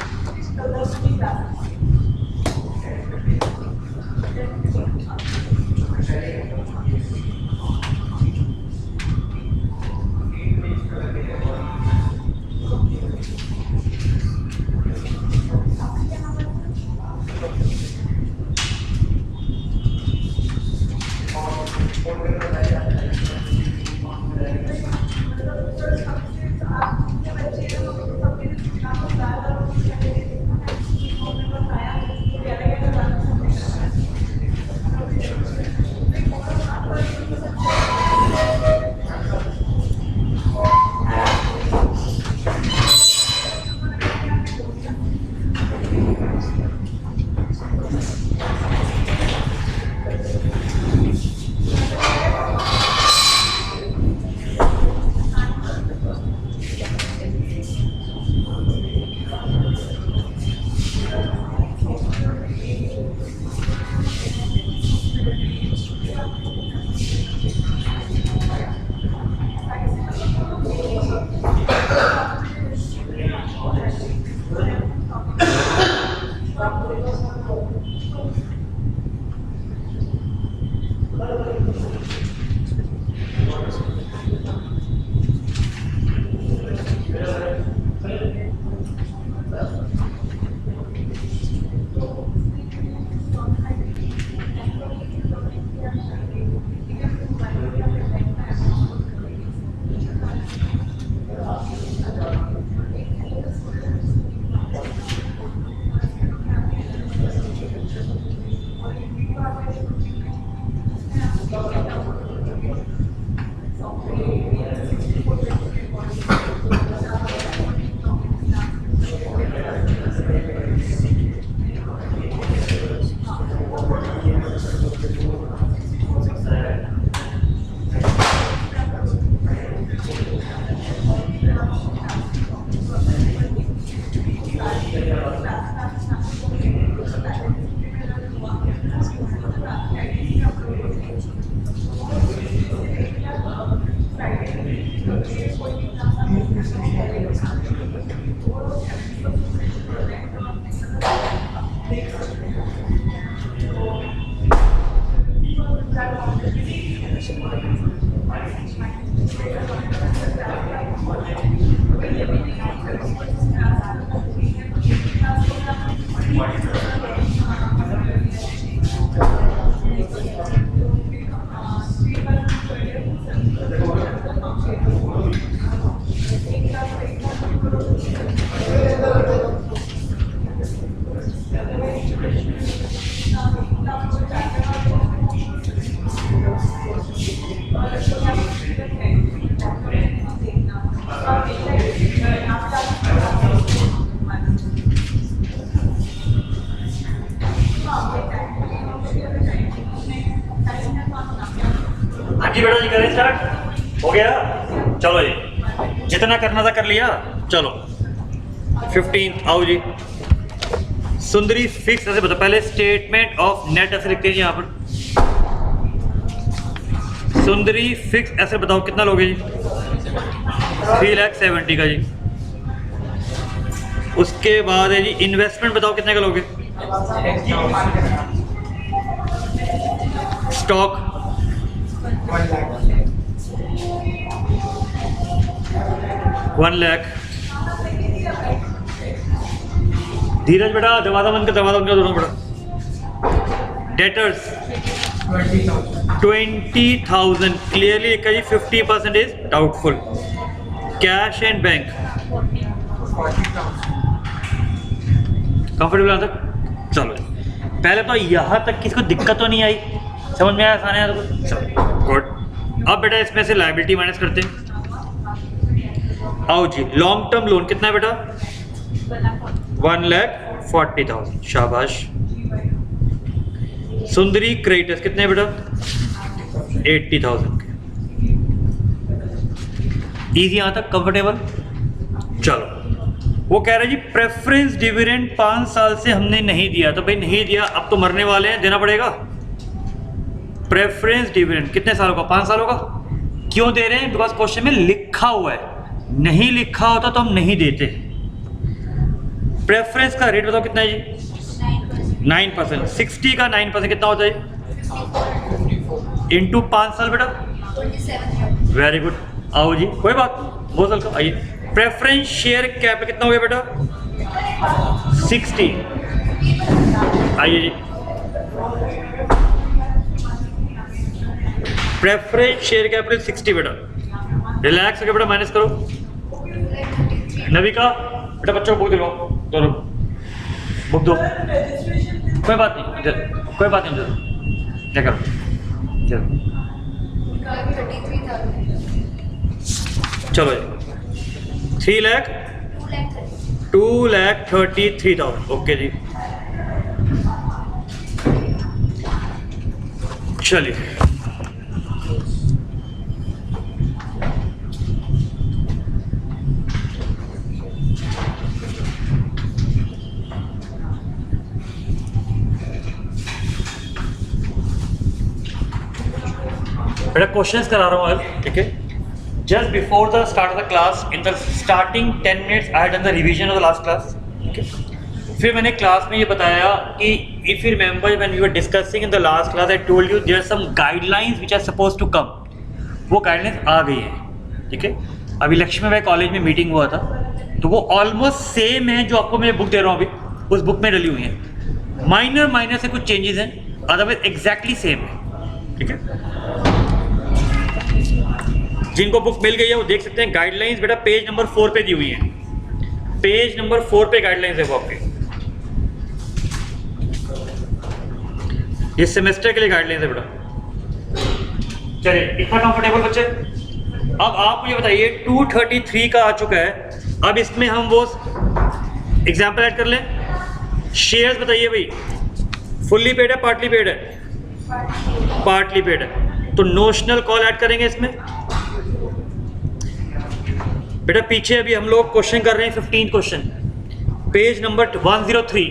हाँ जी बेटा जी, करें स्टार्ट। हो गया, चलो जी, जितना करना था कर लिया। चलो 15 आओ जी। सुंदरी फिक्स ऐसे बताओ, पहले स्टेटमेंट ऑफ नेट ऐसे लिखते हैं यहाँ पर। सुंदरी फिक्स ऐसे बताओ कितना लोगे जी? 3,70,000 का जी। उसके बाद है जी इन्वेस्टमेंट बताओ कितने का लोगे? स्टॉक 1 लाख। धीरज बेटा दरवाजा बंद कर, दरवाजा बंद कर दोनों बेटा। डेटर्स 20,000 क्लियरली लिखा जी। 50% is doubtful. Cash and bank comfortable यहाँ तक? चलो पहले तो यहाँ तक किसको दिक्कत तो नहीं आई, समझ में आया आसान है तो? चलो गुड। अब बेटा इसमें से लायबिलिटी माइनस करते हैं। आओ जी, लॉन्ग टर्म लोन कितना है बेटा? 1,40,000। शाबाश। सुंदरी क्रेडिटर्स कितने बेटा? 80,000 के। इजी यहाँ तक कंफर्टेबल? चलो वो कह रहे जी प्रेफरेंस डिविडेंड 5 साल से हमने नहीं दिया, तो भाई नहीं दिया, अब तो मरने वाले हैं, देना पड़ेगा। प्रेफरेंस डिविडेंड कितने सालों का? 5 सालों का। क्यों दे रहे हैं? बिकॉज क्वेश्चन में लिखा हुआ है, नहीं लिखा होता तो हम नहीं देते। प्रेफरेंस का रेट बताओ कितना है जी? 9%। 60 का 9% कितना होता है? इंटू 5 साल बेटा। Very good. आओ जी, कोई बात बहुत हल्का। आइए, प्रेफरेंस शेयर कैपिटल कितना हो गया बेटा? 60। आइए जी, प्रेफरेंस शेयर कैपिटल 60 बेटा। रिलैक्स होकर बेटा माइनस करो। नविका बेटा बच्चों को बुक दिलवाओ, दोनों बुक दो। कोई बात नहीं इधर, कोई बात नहीं इधर, क्या करो चलो जी। 2,33,000। ओके जी, चलिए बेटा क्वेश्चंस करा रहा हूँ आज, ठीक है। Just before the start of the class, in the starting 10 minutes I had done the revision of the last class, ठीक है। फिर मैंने क्लास में ये बताया कि if you remember when we were discussing in the last class, I told you there are some guidelines which are suppose to come. वो guidelines आ गई हैं, ठीक है। अभी लक्ष्मीबाई कॉलेज में मीटिंग हुआ था, तो वो ऑलमोस्ट सेम है जो आपको मैं बुक दे रहा हूँ अभी, उस बुक में डली हुई है। माइनर से कुछ चेंजेस हैं, अदरवाइज एग्जैक्टली सेम है, ठीक है। जिनको बुक मिल गई है वो देख सकते हैं। गाइडलाइंस बेटा पेज नंबर 4 पे दी हुई है, पेज नंबर 4 पे गाइडलाइंस है वो आपके, ये सेमेस्टर के लिए गाइडलाइंस है बेटा। चलिए इतना कंफर्टेबल बच्चे। अब आप मुझे बताइए 233 का आ चुका है, अब इसमें हम वो एग्जाम्पल ऐड कर लें। शेयर्स बताइए भाई, फुल्ली पेड है पार्टली पेड है? पार्टली पेड है, तो नोशनल कॉल ऐड करेंगे इसमें बेटा। पीछे अभी हम लोग क्वेश्चन कर रहे हैं 15 क्वेश्चन, पेज नंबर 103,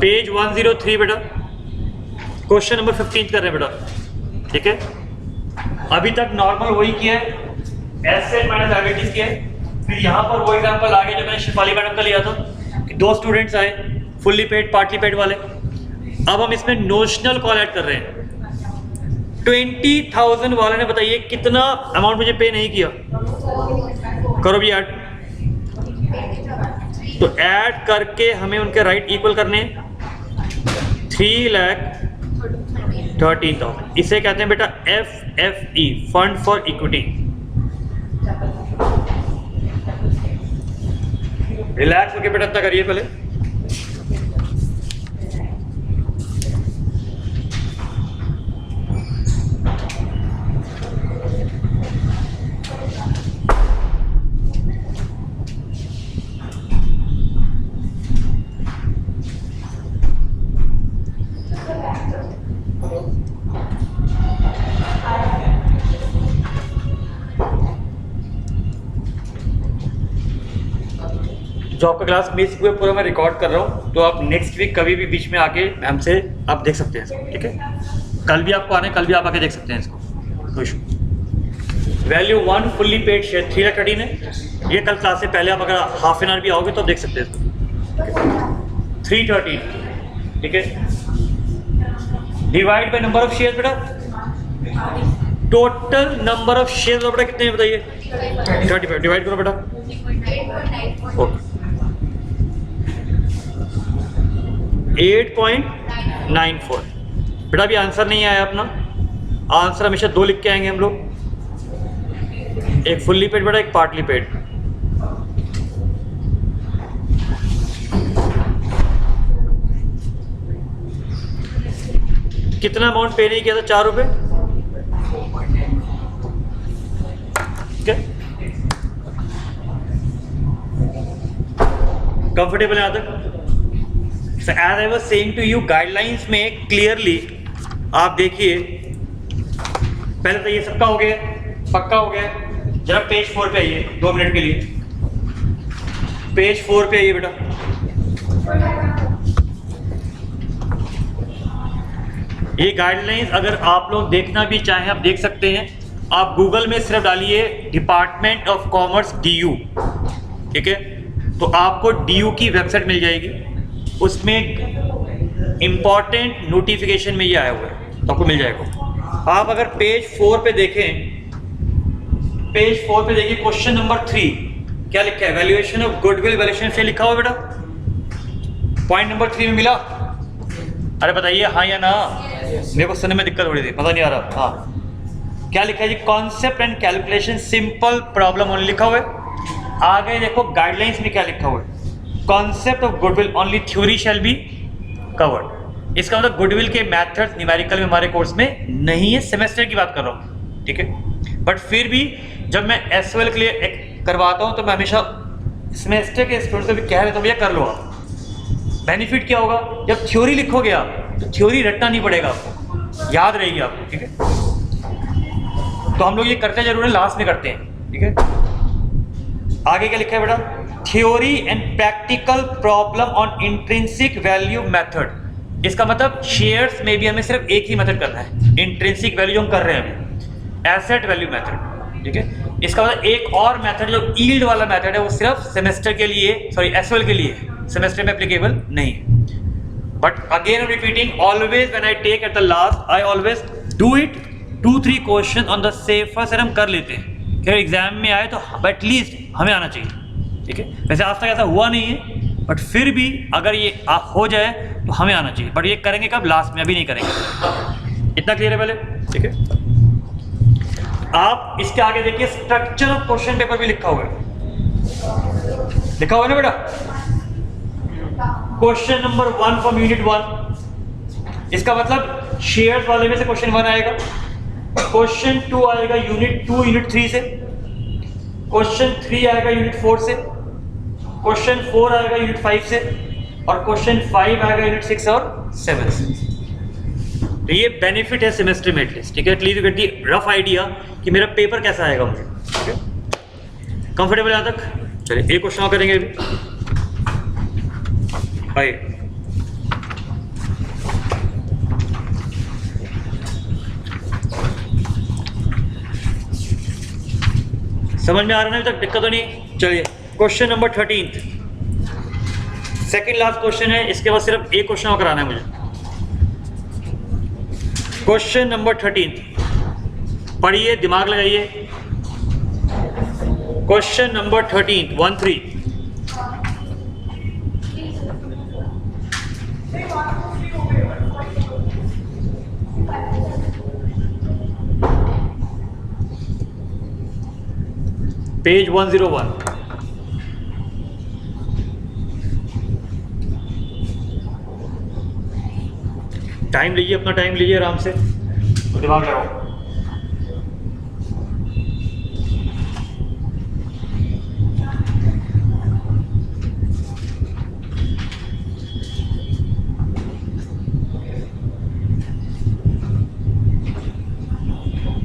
पेज 103 बेटा, क्वेश्चन नंबर 15 कर रहे हैं बेटा, ठीक है। अभी तक नॉर्मल वही किया है, एसेट माइनस लायबिलिटीज किया है। फिर यहाँ पर वो एग्जांपल आ गया जो मैंने शिफाली मैडम का लिया था कि 2 स्टूडेंट्स आए, फुल्ली पेड पार्टली पेड वाले, अब हम इसमें नोशनल कॉल ऐड कर रहे हैं। 20,000 वाले ने बताइए कितना अमाउंट मुझे पे नहीं किया, करो भी ऐड। तो ऐड करके हमें उनके राइट इक्वल करने 3,13,000। इसे कहते हैं बेटा FFE, fund for equity. Relax होके बेटा इतना करिए पहले। जो आपका क्लास मिस हुए पूरा मैं रिकॉर्ड कर रहा हूँ, तो आप नेक्स्ट वीक कभी भी बीच में आके हमसे आप देख सकते हैं इसको, ठीक है। कल भी आपको आना है, कल भी आप आके देख सकते हैं इसको, कोई issue. Value 1 fully paid share 3,13 है। ये कल क्लास से पहले आप अगर हाफ एन आवर भी आओगे तो आप देख सकते हैं इसको, 313, ठीक है। Divide by number of share बेटा, टोटल नंबर ऑफ शेयर बेटा कितने हैं बताइए? 35। डिवाइड करो बेटा, ओके 8.94। बेटा अभी आंसर नहीं आया अपना, आंसर हमेशा 2 लिख के आएंगे हम लोग, एक फुल्ली पेड बेटा, एक पार्टली पेड। कितना अमाउंट पे नहीं किया था? 4 रुपए, ठीक है। कंफर्टेबल है यहाँ तक? As I was saying to you, guidelines में क्लियरली आप देखिए, पहले तो ये सबका हो गया, पक्का हो गया। जरा पेज 4 पे आइए 2 मिनट के लिए, पेज 4 पे आइए बेटा। ये गाइडलाइंस अगर आप लोग देखना भी चाहें आप देख सकते हैं। आप गूगल में सिर्फ डालिए डिपार्टमेंट ऑफ कॉमर्स DU, ठीक है, तो आपको DU की वेबसाइट मिल जाएगी। उसमें इंपॉर्टेंट नोटिफिकेशन में ये आया हुआ है, तो आपको मिल जाएगा। आप अगर पेज 4 पे देखें, पेज 4 पे देखिए, क्वेश्चन नंबर 3 क्या लिखा है? वैल्यूएशन ऑफ गुडविल वैल्यूएशन से लिखा हुआ बेटा, पॉइंट नंबर 3 में मिला। अरे बताइए हाँ या ना, मेरे को सुनने में दिक्कत हो रही थी, पता नहीं आ रहा। हाँ, क्या लिखा है जी? Concept and calculation simple problem only लिखा हुआ है। आगे देखो गाइडलाइंस में क्या लिखा हुआ है? Concept of goodwill only theory shall be covered. इसका मतलब गुडविल के मैथड्स न्यूमेरिकल में हमारे कोर्स में नहीं है, सेमेस्टर की बात कर रहा हूँ, ठीक है। बट फिर भी जब मैं SOL के लिए करवाता हूँ तो मैं हमेशा सेमेस्टर के स्टूडेंट से भी कह देता हूँ भैया कर लो आप। बेनिफिट क्या होगा? जब थ्योरी लिखोगे आप तो थ्योरी रटना नहीं पड़ेगा आपको, याद रहेगी आपको, ठीक है। तो हम लोग ये करते जरूर है, लास्ट में करते हैं, ठीक है। आगे क्या लिखा है बेटा? Theory and practical problem on intrinsic value method. इसका मतलब शेयर्स में भी हमें सिर्फ एक ही मेथड करना है, इंट्रिंसिक वैल्यू जो हम कर रहे हैं अभी, एसेट वैल्यू मेथड, ठीक है। इसका मतलब एक और मेथड जो यील्ड वाला मेथड है वो सिर्फ सेमेस्टर के लिए, सॉरी SOL के लिए, सेमेस्टर में एप्लीकेबल नहीं है। But again repeating, always when I take at the last I always do it 2-3 question on the safer से हम कर लेते हैं कि एग्जाम में आए तो एटलीस्ट हमें आना चाहिए, ठीक है। वैसे आज तक ऐसा हुआ नहीं है, बट फिर भी अगर ये हो जाए तो हमें आना चाहिए। बट ये करेंगे कब? लास्ट में, अभी नहीं करेंगे। इतना क्लियर है पहले, ठीक है। आप इसके आगे देखिए, स्ट्रक्चर ऑफ क्वेश्चन पेपर भी लिखा हुआ है, लिखा हुआ है ना बेटा? क्वेश्चन नंबर 1 फ्रॉम यूनिट 1, इसका मतलब शेयर्स वाले में से क्वेश्चन 1 आएगा, क्वेश्चन 2 आएगा यूनिट 2 यूनिट 3 से, क्वेश्चन 3 आएगा यूनिट 4 से, क्वेश्चन 4 आएगा यूनिट 5 से, और क्वेश्चन 5 आएगा यूनिट 6 और 7 से। तो ये बेनिफिट है सेमेस्टर में एटलीस्ट, ठीक है। At least you get the rough idea कि मेरा पेपर कैसा आएगा मुझे, ठीक है। कंफर्टेबल यहाँ तक? चलिए एक क्वेश्चन और करेंगे भाई। समझ में आ रहा है ना? अभी तक दिक्कत तो नहीं? चलिए question number 13, second last question है। इसके बाद सिर्फ एक क्वेश्चन और कराना है मुझे। क्वेश्चन नंबर 13 पढ़िए, दिमाग लगाइए। Question number 13 13 page 101। टाइम लीजिए, अपना टाइम लीजिए आराम से, दिमाग लगाओ।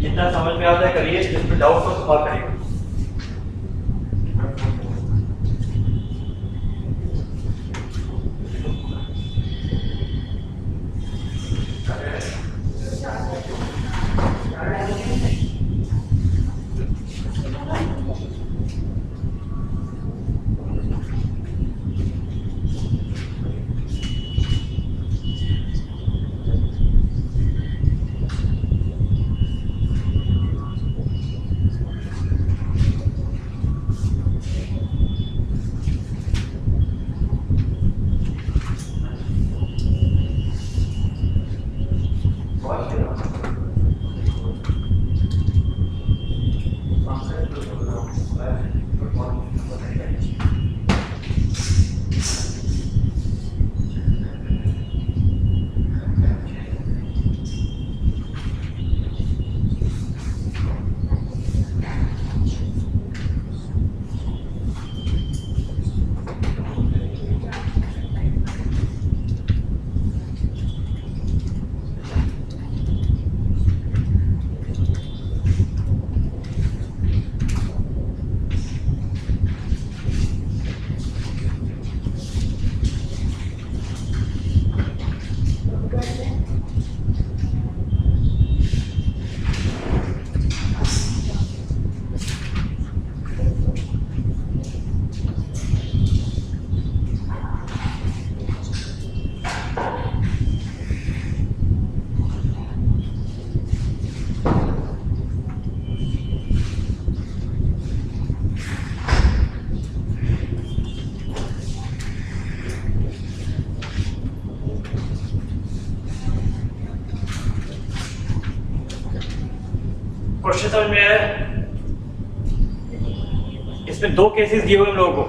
जितना समझ में आता है करिए, जिसमें डाउट हो सवाल करिए। क्वेश्चन समझ में आया? इसमें दो केसेस दिए हुए हम लोगों को।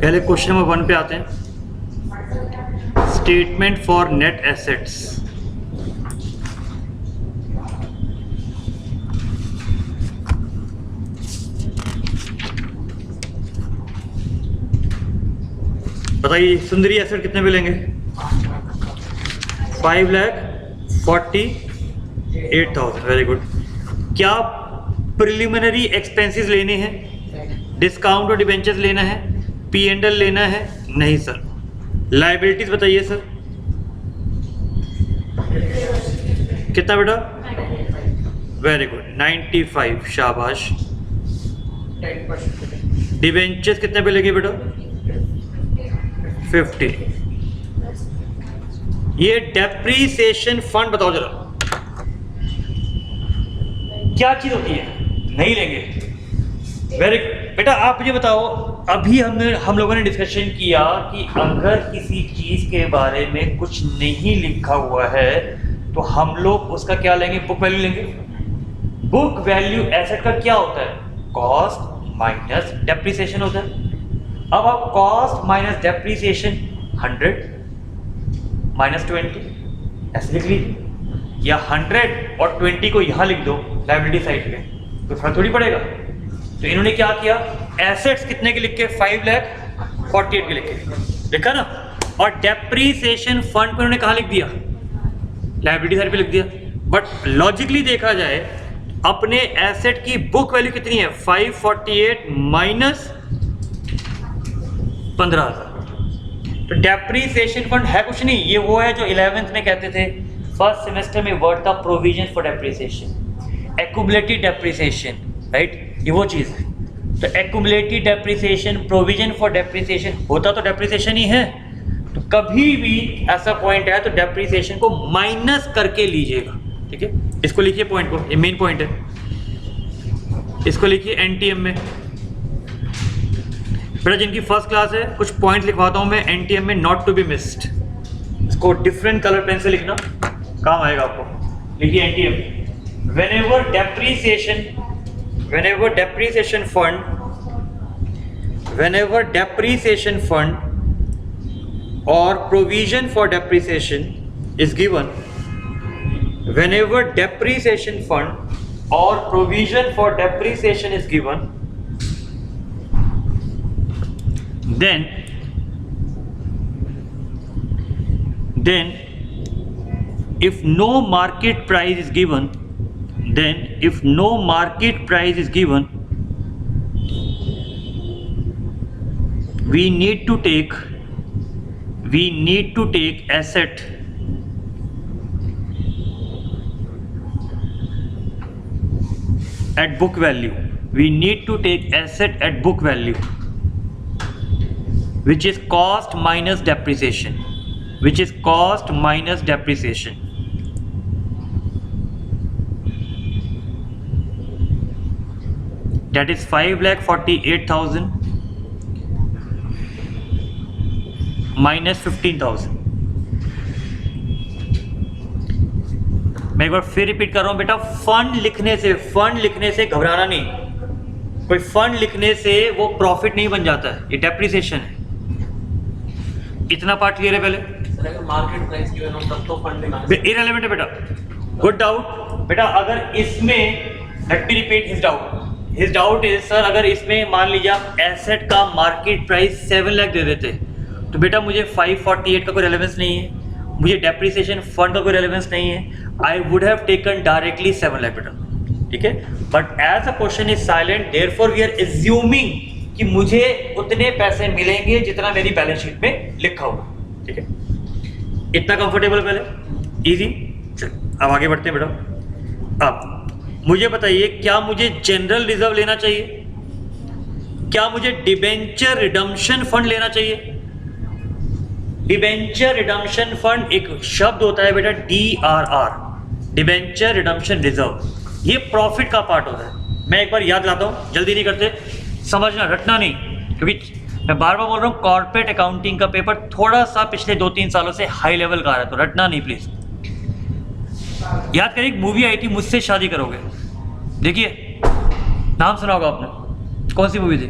पहले क्वेश्चन नंबर 1 पे आते हैं। Statement for net assets. बताइए सुंदरी एसेट कितने पे लेंगे? 5,48,000। Very good. क्या प्रिलिमिनरी एक्सपेंसेस लेने हैं? डिस्काउंट और डिबेंचर्स लेना है? P&L लेना है? नहीं सर। लायबिलिटीज बताइए सर। कितना बेटा? Very good, 95। शाबाश। डिबेंचर्स कितने पे लेंगे बेटा? 50। ये डेप्रीसिएशन फंड बताओ जरा क्या चीज होती है? नहीं लेंगे। वेरी बेटा आप मुझे बताओ, अभी हम लोगों ने डिस्कशन किया कि अगर किसी चीज के बारे में कुछ नहीं लिखा हुआ है तो हम लोग उसका क्या लेंगे? बुक वैल्यू लेंगे। बुक वैल्यू एसेट का क्या होता है? कॉस्ट माइनस डेप्रीसिएशन होता है। अब आप कॉस्ट माइनस डेप्रीसिएशन 100 माइनस 20 ऐसे लिख लीजिए, या 100 और 20 को यहाँ लिख दो लायबिलिटी साइड पे, तो फर्क थोड़ी पड़ेगा। तो इन्होंने क्या किया? एसेट्स कितने के लिख के? 5,48,000 के लिख के लिखा ना, और डेप्रीसिएशन फंड को इन्होंने कहाँ लिख दिया? लायबिलिटी साइड पे लिख दिया। बट लॉजिकली देखा जाए अपने एसेट की बुक वैल्यू कितनी है? 548 माइनस 15,000। तो डेप्रीसिएशन फंड है कुछ नहीं, ये वो है जो 11th में कहते थे फर्स्ट सेमेस्टर में वर्ड था provision for depreciation, accumulated depreciation, right, ये वो चीज़ है। तो accumulated depreciation, provision for depreciation, होता तो डेप्रिसिएशन ही है। तो कभी भी ऐसा पॉइंट है तो डेप्रिसिएशन को माइनस करके लीजिएगा, ठीक है। इसको लिखिए पॉइंट को, ये मेन पॉइंट है। इसको लिखिए एनटीएम में। बेटा जिनकी फर्स्ट क्लास है कुछ पॉइंट लिखवाता हूँ मैं एनटीएम में, नॉट टू बी मिस्ड। इसको डिफरेंट कलर पेन से लिखना, काम आएगा आपको। लिखिए NTM, whenever depreciation fund or provision for depreciation is given, whenever depreciation fund or provision for depreciation is given, then if no market price is given, we need to take asset at book value. We need to take asset at book value, which is cost minus depreciation. That is 5,48,000 minus 15,000। मैं एक बार फिर repeat कर रहा हूं बेटा, fund लिखने से घबराना नहीं। कोई फंड लिखने से वो प्रॉफिट नहीं बन जाता है, ये डेप्रिसिएशन है। इतना पार्ट क्लियर है पहले? मार्केट प्राइस गिवन हो तब तो फंड इररिलेवेंट है बेटा, गुड डाउट। बेटा अगर इसमें, let me repeat his doubt is sir, अगर इसमें मान लीजिए आप एसेट का मार्केट प्राइस 7 लाख दे देते तो बेटा मुझे 548 का कोई रेलेवेंस नहीं है, मुझे डेप्रिसिएशन फंड का कोई रेलेवेंस नहीं है, I would have taken directly 7 lakh बेटा, ठीक है। But as a question is silent, therefore we are assuming कि मुझे उतने पैसे मिलेंगे जितना मेरी बैलेंस शीट में लिखा होगा, ठीक है। इतना कंफर्टेबल पहले, इजी। चलो अब आगे बढ़ते हैं बेटा। अब मुझे बताइए, क्या मुझे जनरल रिजर्व लेना चाहिए, क्या मुझे डिबेंचर रिडम्पशन फंड लेना चाहिए? डिबेंचर रिडम्पशन फंड एक शब्द होता है बेटा, DRR, डिबेंचर रिडम्पशन रिजर्व, ये प्रॉफिट का पार्ट होता है। मैं एक बार याद लाता हूँ, जल्दी नहीं करते, समझना, रटना नहीं, क्योंकि मैं बार बार बोल रहा हूँ कॉर्पोरेट अकाउंटिंग का पेपर थोड़ा सा पिछले 2-3 सालों से हाई लेवल का आ रहा है, तो रटना नहीं प्लीज। याद करिए, एक मूवी आई थी मुझसे शादी करोगे, देखिए, नाम सुना होगा आपने, कौन सी मूवी थी?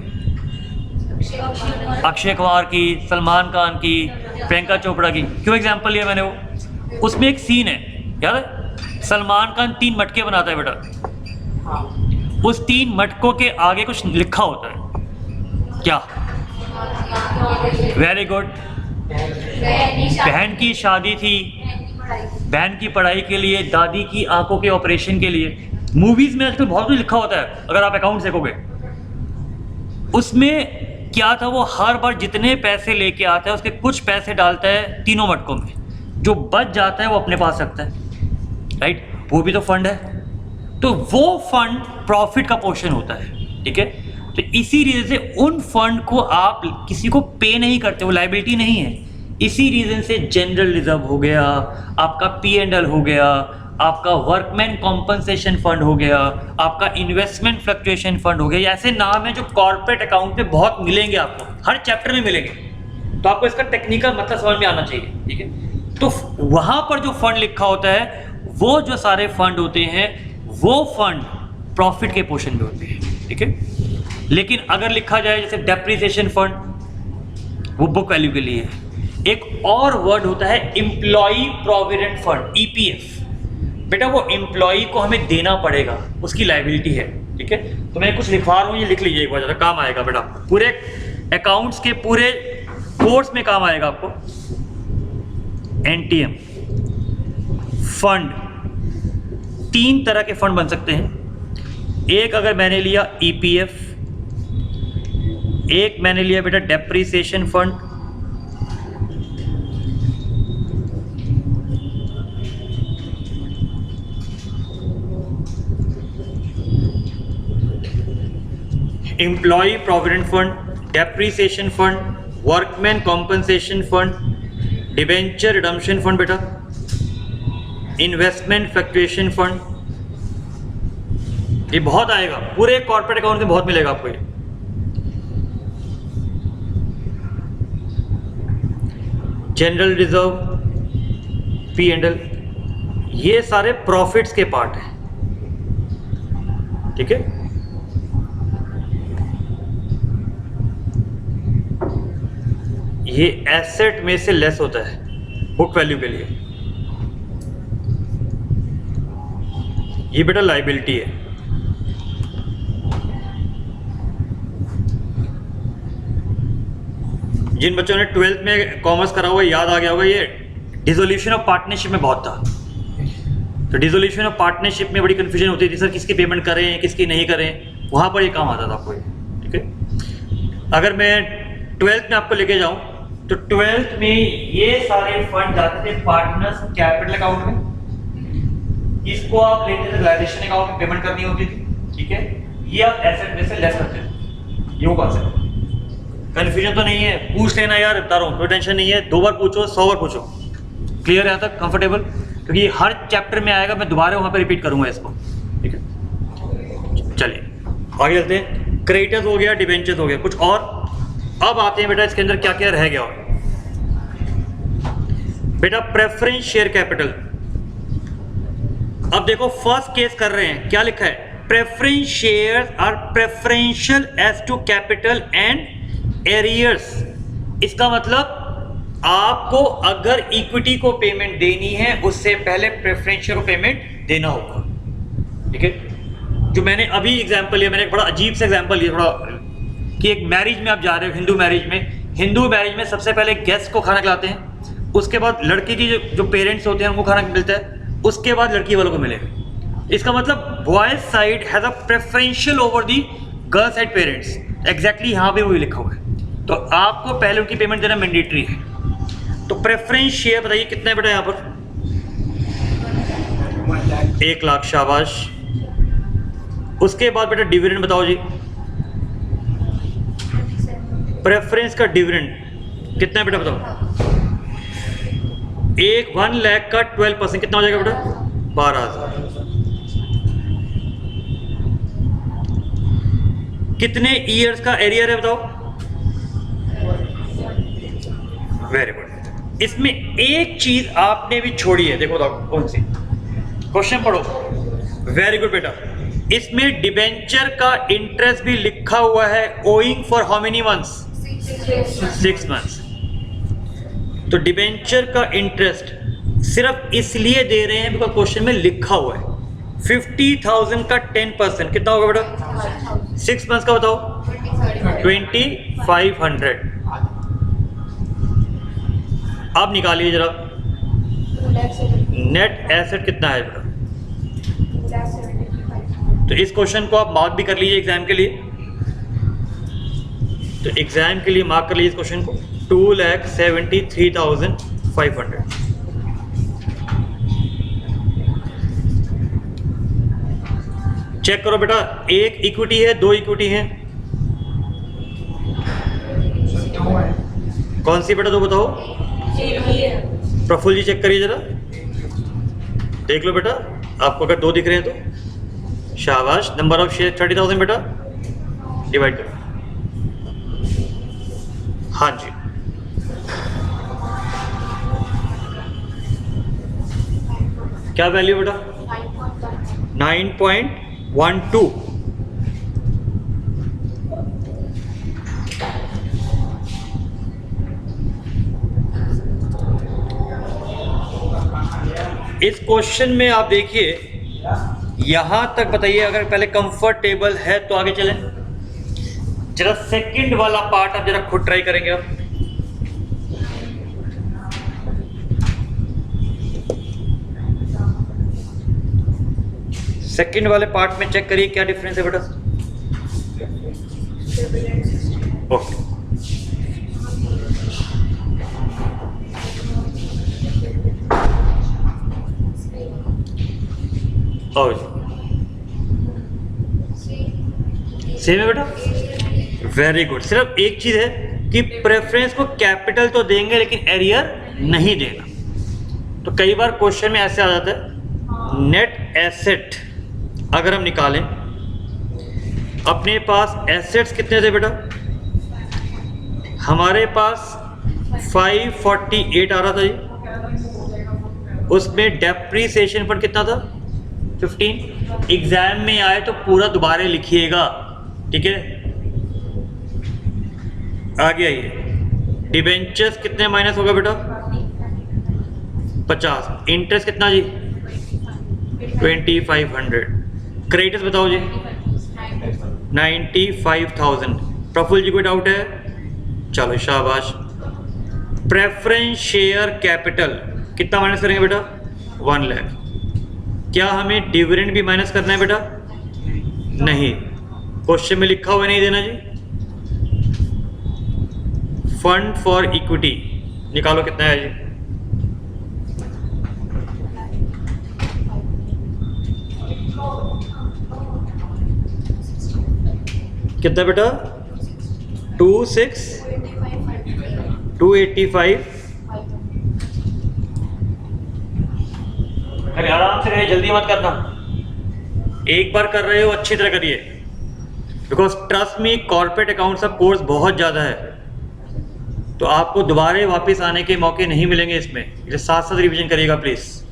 अक्षय कुमार की, सलमान खान की, प्रियंका चोपड़ा की। क्यों एग्जांपल लिया मैंने? वो उसमें एक सीन है, याद है, सलमान खान 3 मटके बनाता है बेटा, उस 3 मटकों के आगे कुछ लिखा होता है, क्या? Very good. बहन की शादी थी, बहन की पढ़ाई के लिए, दादी की आंखों के ऑपरेशन के लिए। मूवीज में आजकल बहुत कुछ लिखा होता है, अगर आप अकाउंट देखोगे। उसमें क्या था, वो हर बार जितने पैसे लेके आता है उसके कुछ पैसे डालता है तीनों मटकों में, जो बच जाता है वो अपने पास रखता है, राइट, वो भी तो फंड है। तो वो फंड प्रॉफिट का पोर्शन होता है, ठीक है। तो इसी रीजन से उन फंड को आप किसी को पे नहीं करते, वो लायबिलिटी नहीं है। इसी रीजन से जनरल रिजर्व हो गया, आपका P&L हो गया, आपका वर्कमैन कॉम्पनसेशन फंड हो गया, आपका इन्वेस्टमेंट फ्लक्चुएशन फंड हो गया। ऐसे नाम है जो कॉर्पोरेट अकाउंट में बहुत मिलेंगे, आपको हर चैप्टर में मिलेंगे। तो आपको इसका टेक्निकल मतलब समझ में आना चाहिए, ठीक है। तो वहां पर जो फंड लिखा होता है, वो जो सारे फंड होते हैं, वो फंड प्रॉफिट के पोर्शन में होते हैं, ठीक है। लेकिन अगर लिखा जाए जैसे डेप्रिसिएशन फंड, वो बुक वैल्यू के लिए है। एक और वर्ड होता है एम्प्लॉई प्रोविडेंट फंड, EPF। बेटा वो एम्प्लॉई को हमें देना पड़ेगा, उसकी लायबिलिटी है, ठीक है। तो मैं कुछ लिखवा रहा हूँ, ये लिख लीजिए एक बार, ज़्यादा काम आएगा बेटा, पूरे अकाउंट्स के पूरे कोर्स में काम आएगा आपको। NTM फंड, 3 तरह के फंड बन सकते हैं। एक अगर मैंने लिया EPF, एक मैंने लिया बेटा depreciation fund, employ provident fund, depreciation fund, workman compensation fund, debenture redemption fund बेटा, इन्वेस्टमेंट फ्लक्चुएशन फंड, ये बहुत आएगा, पूरे कॉर्पोरेट अकाउंट में बहुत मिलेगा आपको ये। General reserve, P and L, ये सारे प्रॉफिट्स के पार्ट हैं, ठीक है। ये एसेट में से लेस होता है बुक वैल्यू के लिए, ये बेटा लायबिलिटी है। जिन बच्चों ने 12th में कॉमर्स करा हुआ याद आ गया होगा, ये डिसोल्यूशन ऑफ पार्टनरशिप में बहुत था। तो डिसोल्यूशन ऑफ पार्टनरशिप में बड़ी कंफ्यूजन होती थी, सर किसकी पेमेंट करें किसकी नहीं करें, वहाँ पर ये काम आता था आपको ये, ठीक है। अगर मैं 12th में आपको लेके जाऊँ तो 12th में ये सारे फंड जाते थे पार्टनर्स कैपिटल अकाउंट में, इसको आप लेते थे रियलाइजेशन अकाउंट में पेमेंट करनी होती थी, ठीक है। ये आप एसेट में से लेस करते थे, ये वो कॉन्सेप्ट। कंफ्यूजन तो नहीं है, पूछ लेना यार, बता रहा हूँ, कोई टेंशन नहीं है, 2 बार पूछो 100 बार पूछो, क्लियर है यहाँ तक, कंफर्टेबल, क्योंकि हर चैप्टर में आएगा, मैं दोबारा वहाँ पे रिपीट करूँगा इसको, ठीक है। चलिए आगे चलते हैं। क्रेडिटर्स हो गया, डिबेंचर्स हो गया, कुछ और। अब आते हैं बेटा इसके अंदर क्या क्या रह गया और बेटा प्रेफरेंस शेयर कैपिटल। अब देखो फर्स्ट केस कर रहे हैं, क्या लिखा है, preference shares are preferential as to capital and arrears. इसका मतलब आपको अगर इक्विटी को पेमेंट देनी है उससे पहले प्रेफरेंशियल को पेमेंट देना होगा, ठीक है। जो मैंने अभी एग्जांपल लिया, मैंने एक बड़ा अजीब सा एग्जांपल लिया थोड़ा, कि एक मैरिज में आप जा रहे हो, हिंदू मैरिज में सबसे पहले गेस्ट को खाना खिलाते हैं, उसके बाद लड़के की जो पेरेंट्स होते हैं उनको खाना मिलता है, उसके बाद लड़की वालों को मिलेगा। इसका मतलब boys side has a preferential over the girl side parents, exactly यहाँ पे वही लिखा हुआ है। तो आपको पहले उनकी पेमेंट देना मैंडेटरी है। तो प्रेफरेंस शेयर बताइए कितना है बेटा यहाँ पर, 1 लाख, शाबाश। उसके बाद बेटा डिविडेंड बताओ जी, प्रेफरेंस का डिविडेंड कितना है बेटा बताओ, 1 लाख का 12% कितना हो जाएगा बेटा, 12,000। कितने ईयर्स का एरियर है बताओ, वेरी गुड। इसमें एक चीज आपने भी छोड़ी है, देखो बताओ कौन सी, क्वेश्चन पढ़ो, वेरी गुड बेटा। इसमें डिबेंचर का इंटरेस्ट भी लिखा हुआ है, owing for how many months, 6 months. तो डिबेंचर का इंटरेस्ट सिर्फ इसलिए दे रहे हैं बिकॉज क्वेश्चन में लिखा हुआ है। 50,000 का 10% कितना होगा बेटा, 6 मंथ्स का बताओ, 2500। अब निकालिए जरा नेट एसेट कितना है बेटा। तो इस क्वेश्चन को आप मार्क भी कर लीजिए एग्जाम के लिए, तो एग्जाम के लिए मार्क कर लीजिए इस क्वेश्चन को, 2,73,500। चेक करो बेटा, 1 इक्विटी है, 2 इक्विटी है, कौन सी बेटा, तो बताओ। प्रफुल्ल जी चेक करिए जरा, देख लो बेटा, आपको अगर 2 दिख रहे हैं तो शाबाश। नंबर ऑफ शेयर 30,000 बेटा, डिवाइड करो, हाँ जी। क्या वैल्यू बेटा, 9.12। इस क्वेश्चन में आप देखिए यहां तक बताइए, अगर पहले कंफर्टेबल है तो आगे चलें। जरा सेकंड वाला पार्ट आप जरा खुद ट्राई करेंगे आप। सेकंड वाले पार्ट में चेक करिए क्या डिफरेंस है बेटा। ओके, सेम है बेटा। Very good. सिर्फ एक चीज है कि प्रेफरेंस को कैपिटल तो देंगे लेकिन एरियर नहीं देना। तो कई बार क्वेश्चन में ऐसे आ जाता है नेट एसेट अगर हम निकालें, अपने पास एसेट्स कितने थे बेटा, हमारे पास 548 आ रहा था जी, उसमें डेप्रीसिएशन पर कितना था 15। एग्जाम में आए तो पूरा दोबारा लिखिएगा, ठीक है। आगे आइए, डिबेंचर्स कितने माइनस होगा बेटा 50। इंटरेस्ट कितना जी 2500। क्रेडिटर्स बताओ जी 95,000। प्रफुल्ल जी कोई डाउट है? चलो शाबाश। प्रेफरेंस शेयर कैपिटल कितना माइनस करेंगे बेटा 1 लाख। क्या हमें डिविडेंड भी माइनस करना है बेटा? नहीं, क्वेश्चन में लिखा हुआ नहीं देना जी। फंड फॉर इक्विटी निकालो कितना है जी, कितना बेटा 285। अरे आराम से रहिए, जल्दी मत करना। एक बार कर रहे हो अच्छी तरह करिए, because trust me corporate accounts का कोर्स बहुत ज़्यादा है, तो आपको दोबारा वापस आने के मौके नहीं मिलेंगे इसमें, इसलिए साथ साथ रिवीजन करिएगा प्लीज़।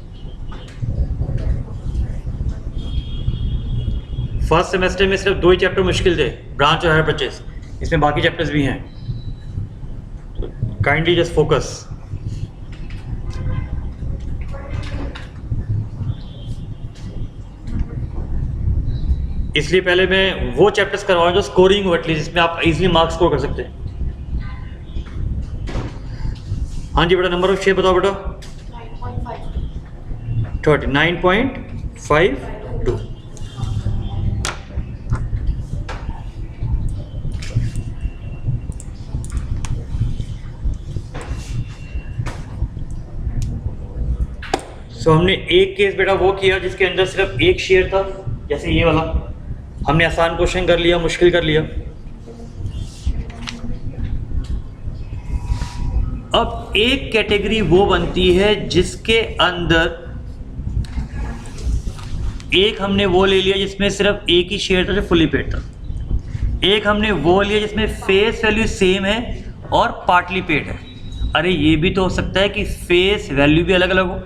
फर्स्ट सेमेस्टर में सिर्फ 2 ही चैप्टर मुश्किल थे, ब्रांच और हायर परचेस, इसमें बाकी चैप्टर्स भी हैं, काइंडली जस्ट फोकस। इसलिए पहले मैं वो चैप्टर्स करवाऊँ जो स्कोरिंग हो एटलीस्ट, जिसमें आप इजीली मार्क्स स्कोर कर सकते हैं। हाँ जी बेटा, नंबर ऑफ शेयर बताओ बेटा 39.52। सो हमने एक केस बेटा वो किया जिसके अंदर सिर्फ एक शेयर था, जैसे ये वाला। हमने आसान क्वेश्चन कर लिया, मुश्किल कर लिया। अब एक कैटेगरी वो बनती है जिसके अंदर एक हमने वो ले लिया जिसमें सिर्फ एक ही शेयर था जो फुली पेड था, एक हमने वो लिया जिसमें फेस वैल्यू सेम है और पार्टली पेड है। अरे ये भी तो हो सकता है कि फेस वैल्यू भी अलग अलग हो।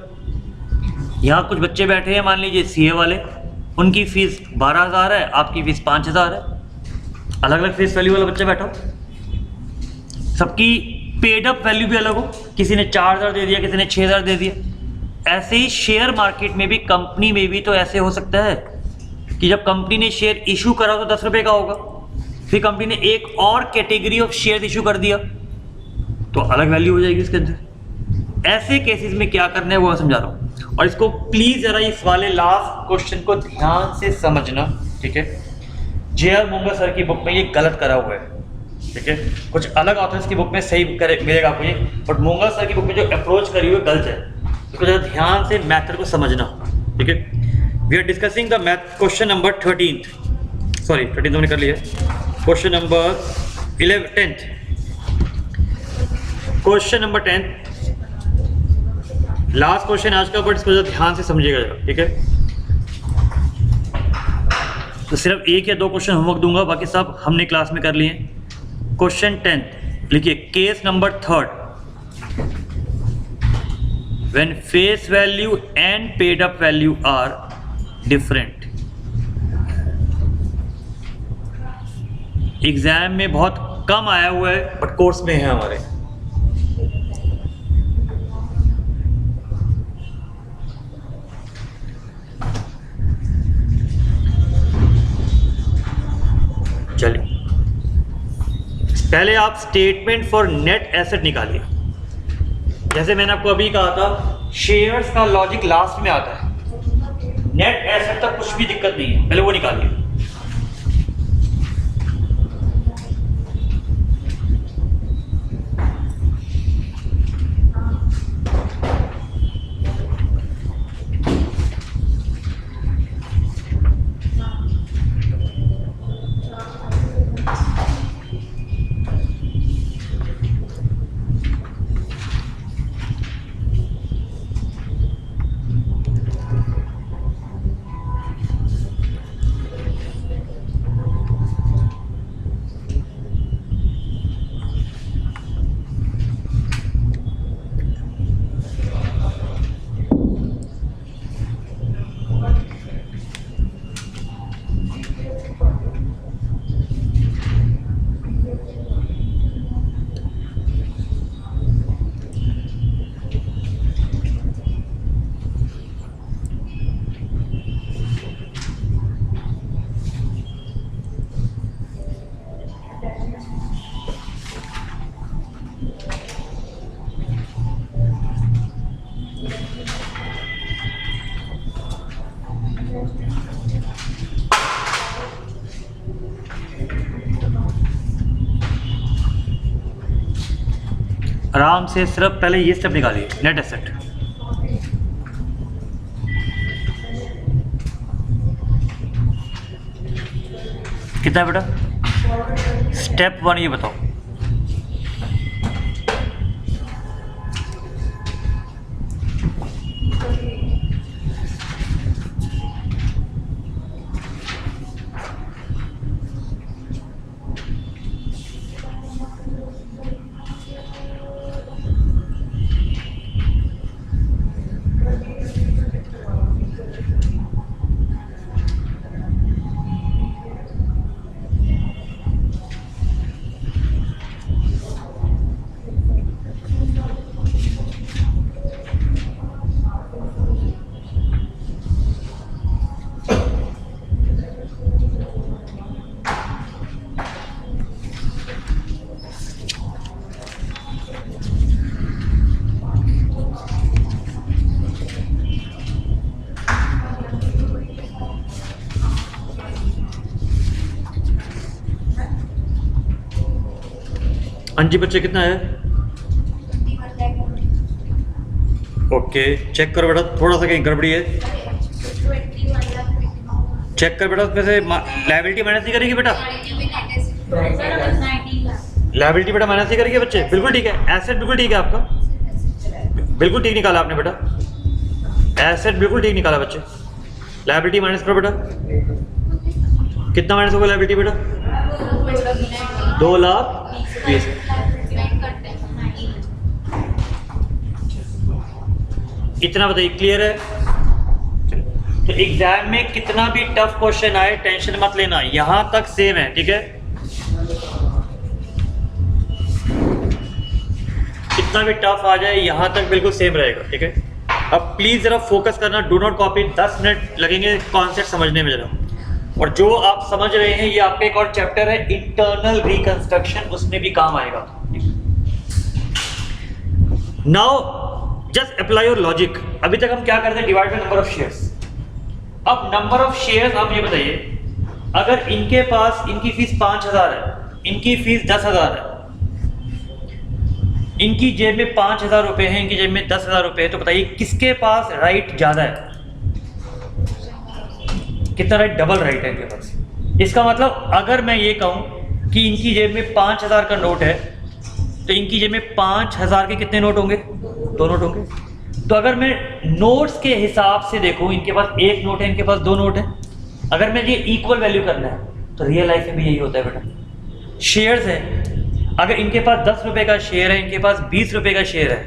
यहाँ कुछ बच्चे बैठे हैं, मान लीजिए सीए वाले, उनकी फीस 12,000 है, आपकी फीस 5,000 है, अलग अलग फेस वैल्यू वाला बच्चा बैठा हो। सबकी पेड अप वैल्यू भी अलग हो, किसी ने 4,000 दे दिया, किसी ने 6,000 दे दिया। ऐसे ही शेयर मार्केट में भी, कंपनी में भी तो ऐसे हो सकता है कि जब कंपनी ने शेयर इशू करा तो 10 रुपये का होगा, फिर कंपनी ने एक और कैटेगरी ऑफ शेयर इशू कर दिया तो अलग वैल्यू हो जाएगी इसके अंदर। ऐसे केसेस में क्या करना है वो मैं समझा रहा हूँ, और इसको प्लीज जरा इस वाले लास्ट क्वेश्चन को ध्यान से समझना, ठीक है। जे.आर. मुंगा सर की बुक में ये गलत करा हुआ है, ठीक है। कुछ अलग ऑथर्स की बुक में सही मिलेगा आपको ये, बट मुंगा सर की बुक में जो अप्रोच करी हुई गलत है। इसको जरा ध्यान से मैथड को समझना, ठीक है। We are discussing the math question number 13th, sorry 13th हमने कर लिया, question number 10th, question number 10th, last question आज का, बट इसको जरा ध्यान से समझिएगा जरा, ठीक है। तो सिर्फ 1 या 2 क्वेश्चन होमवर्क दूंगा, बाकी सब हमने क्लास में कर लिए। क्वेश्चन 10th लिखिए, case number 3rd, when face value and paid up value are different. Exam में बहुत कम आया हुआ है बट कोर्स में है हमारे। चलिए, पहले आप स्टेटमेंट फॉर नेट एसेट निकालिए। जैसे मैंने आपको अभी कहा था, शेयर्स का लॉजिक लास्ट में आता है, नेट एसेट तक कुछ भी दिक्कत नहीं है, पहले वो निकालिए। आराम से सिर्फ पहले ये स्टेप निकालिए, नेट एसेट। कितना है बेटा? स्टेप 1 ये बताओ। हाँ जी बच्चे, कितना है? ओके, चेक करो बेटा, थोड़ा सा कहीं गड़बड़ी है। चेक कर बेटा, उसमें से लायबिलिटी माइनस नहीं करेगी बेटा? लायबिलिटी बेटा माइनस नहीं करेगी बच्चे? बिल्कुल ठीक है। एसेट बिल्कुल ठीक है आपका, बिल्कुल ठीक निकाला आपने बेटा। एसेट बिल्कुल ठीक निकाला बच्चे। लायबिलिटी माइनस करो बेटा, कितना माइनस होगा लायबिलिटी बेटा? 2,20,000। इतना बताइए, क्लियर है? तो एग्जाम में कितना भी टफ क्वेश्चन आए टेंशन मत लेना, यहां तक सेम है, ठीक है? कितना भी टफ आ जाए यहां तक बिल्कुल सेम रहेगा, ठीक है? अब प्लीज जरा फोकस करना, डू नॉट कॉपी। 10 मिनट लगेंगे कॉन्सेप्ट समझने में जरा। और जो आप समझ रहे हैं ये आपका एक और चैप्टर है इंटरनल रिकंस्ट्रक्शन, उसमें भी काम आएगा। Now just apply your logic. अभी तक हम क्या करते हैं? Divide by number of shares. अब नंबर ऑफ शेयर्स आप ये बताइए, अगर इनके पास इनकी फीस 5,000 है, इनकी फीस 10,000 है, इनकी जेब में 5,000 रुपए है, इनकी जेब में 10,000 रुपए है, तो बताइए किसके पास राइट ज्यादा है? कितना राइट? डबल राइट है इनके पास। इसका मतलब अगर मैं ये कहूं कि इनकी जेब में 5,000 का नोट है, तो इनकी जेब में 5,000 के कितने नोट होंगे? 2 नोट होंगे। तो अगर मैं नोट्स के हिसाब से देखूं, इनके पास 1 नोट है, इनके पास 2 नोट है। अगर मैं ये इक्वल वैल्यू करना है तो रियल लाइफ में भी यही होता है बेटा। शेयर्स है, अगर इनके पास 10 रुपए का शेयर है, इनके पास 20 रुपए का शेयर है,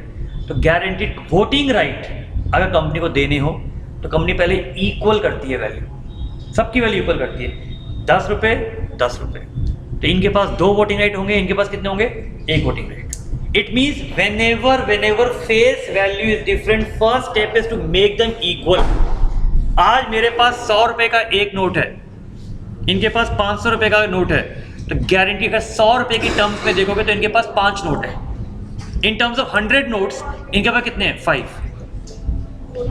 तो गारंटीड वोटिंग राइट अगर कंपनी को देने हो तो कंपनी पहले इक्वल करती है वैल्यू, सबकी वैल्यू इक्वल करती है। 10 रुपए 10 रुपए, तो इनके पास 2 वोटिंग राइट होंगे, इनके पास कितने होंगे? 1 voting right. It means whenever face value is different, first step is to make them equal. आज मेरे पास 100 रुपए का एक नोट है, इनके पास 500 रुपए का नोट है, तो गारंटी अगर 100 रुपए की टर्म्स में देखोगे तो इनके पास 5 नोट है। इन टर्म्स ऑफ 100 नोट्स इनके पास कितने हैं? 5।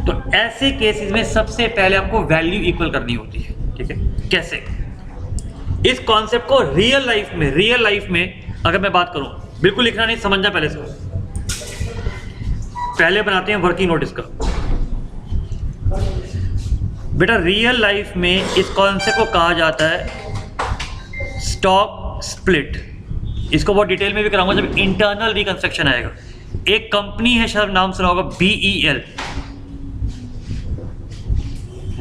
तो ऐसे केसेस में सबसे पहले आपको वैल्यू इक्वल करनी होती है, ठीक है? कैसे? इस कॉन्सेप्ट को रियल लाइफ में अगर मैं बात करूं, बिल्कुल लिखना नहीं, समझना पहले से। पहले बनाते हैं वर्किंग नोट इसका। बेटा रियल लाइफ में इस कॉन्सेप्ट को कहा जाता है स्टॉक स्प्लिट। इसको बहुत डिटेल में भी कराऊंगा जब इंटरनल रिकंस्ट्रक्शन आएगा। एक कंपनी है, शायद नाम सुना होगा, BEL,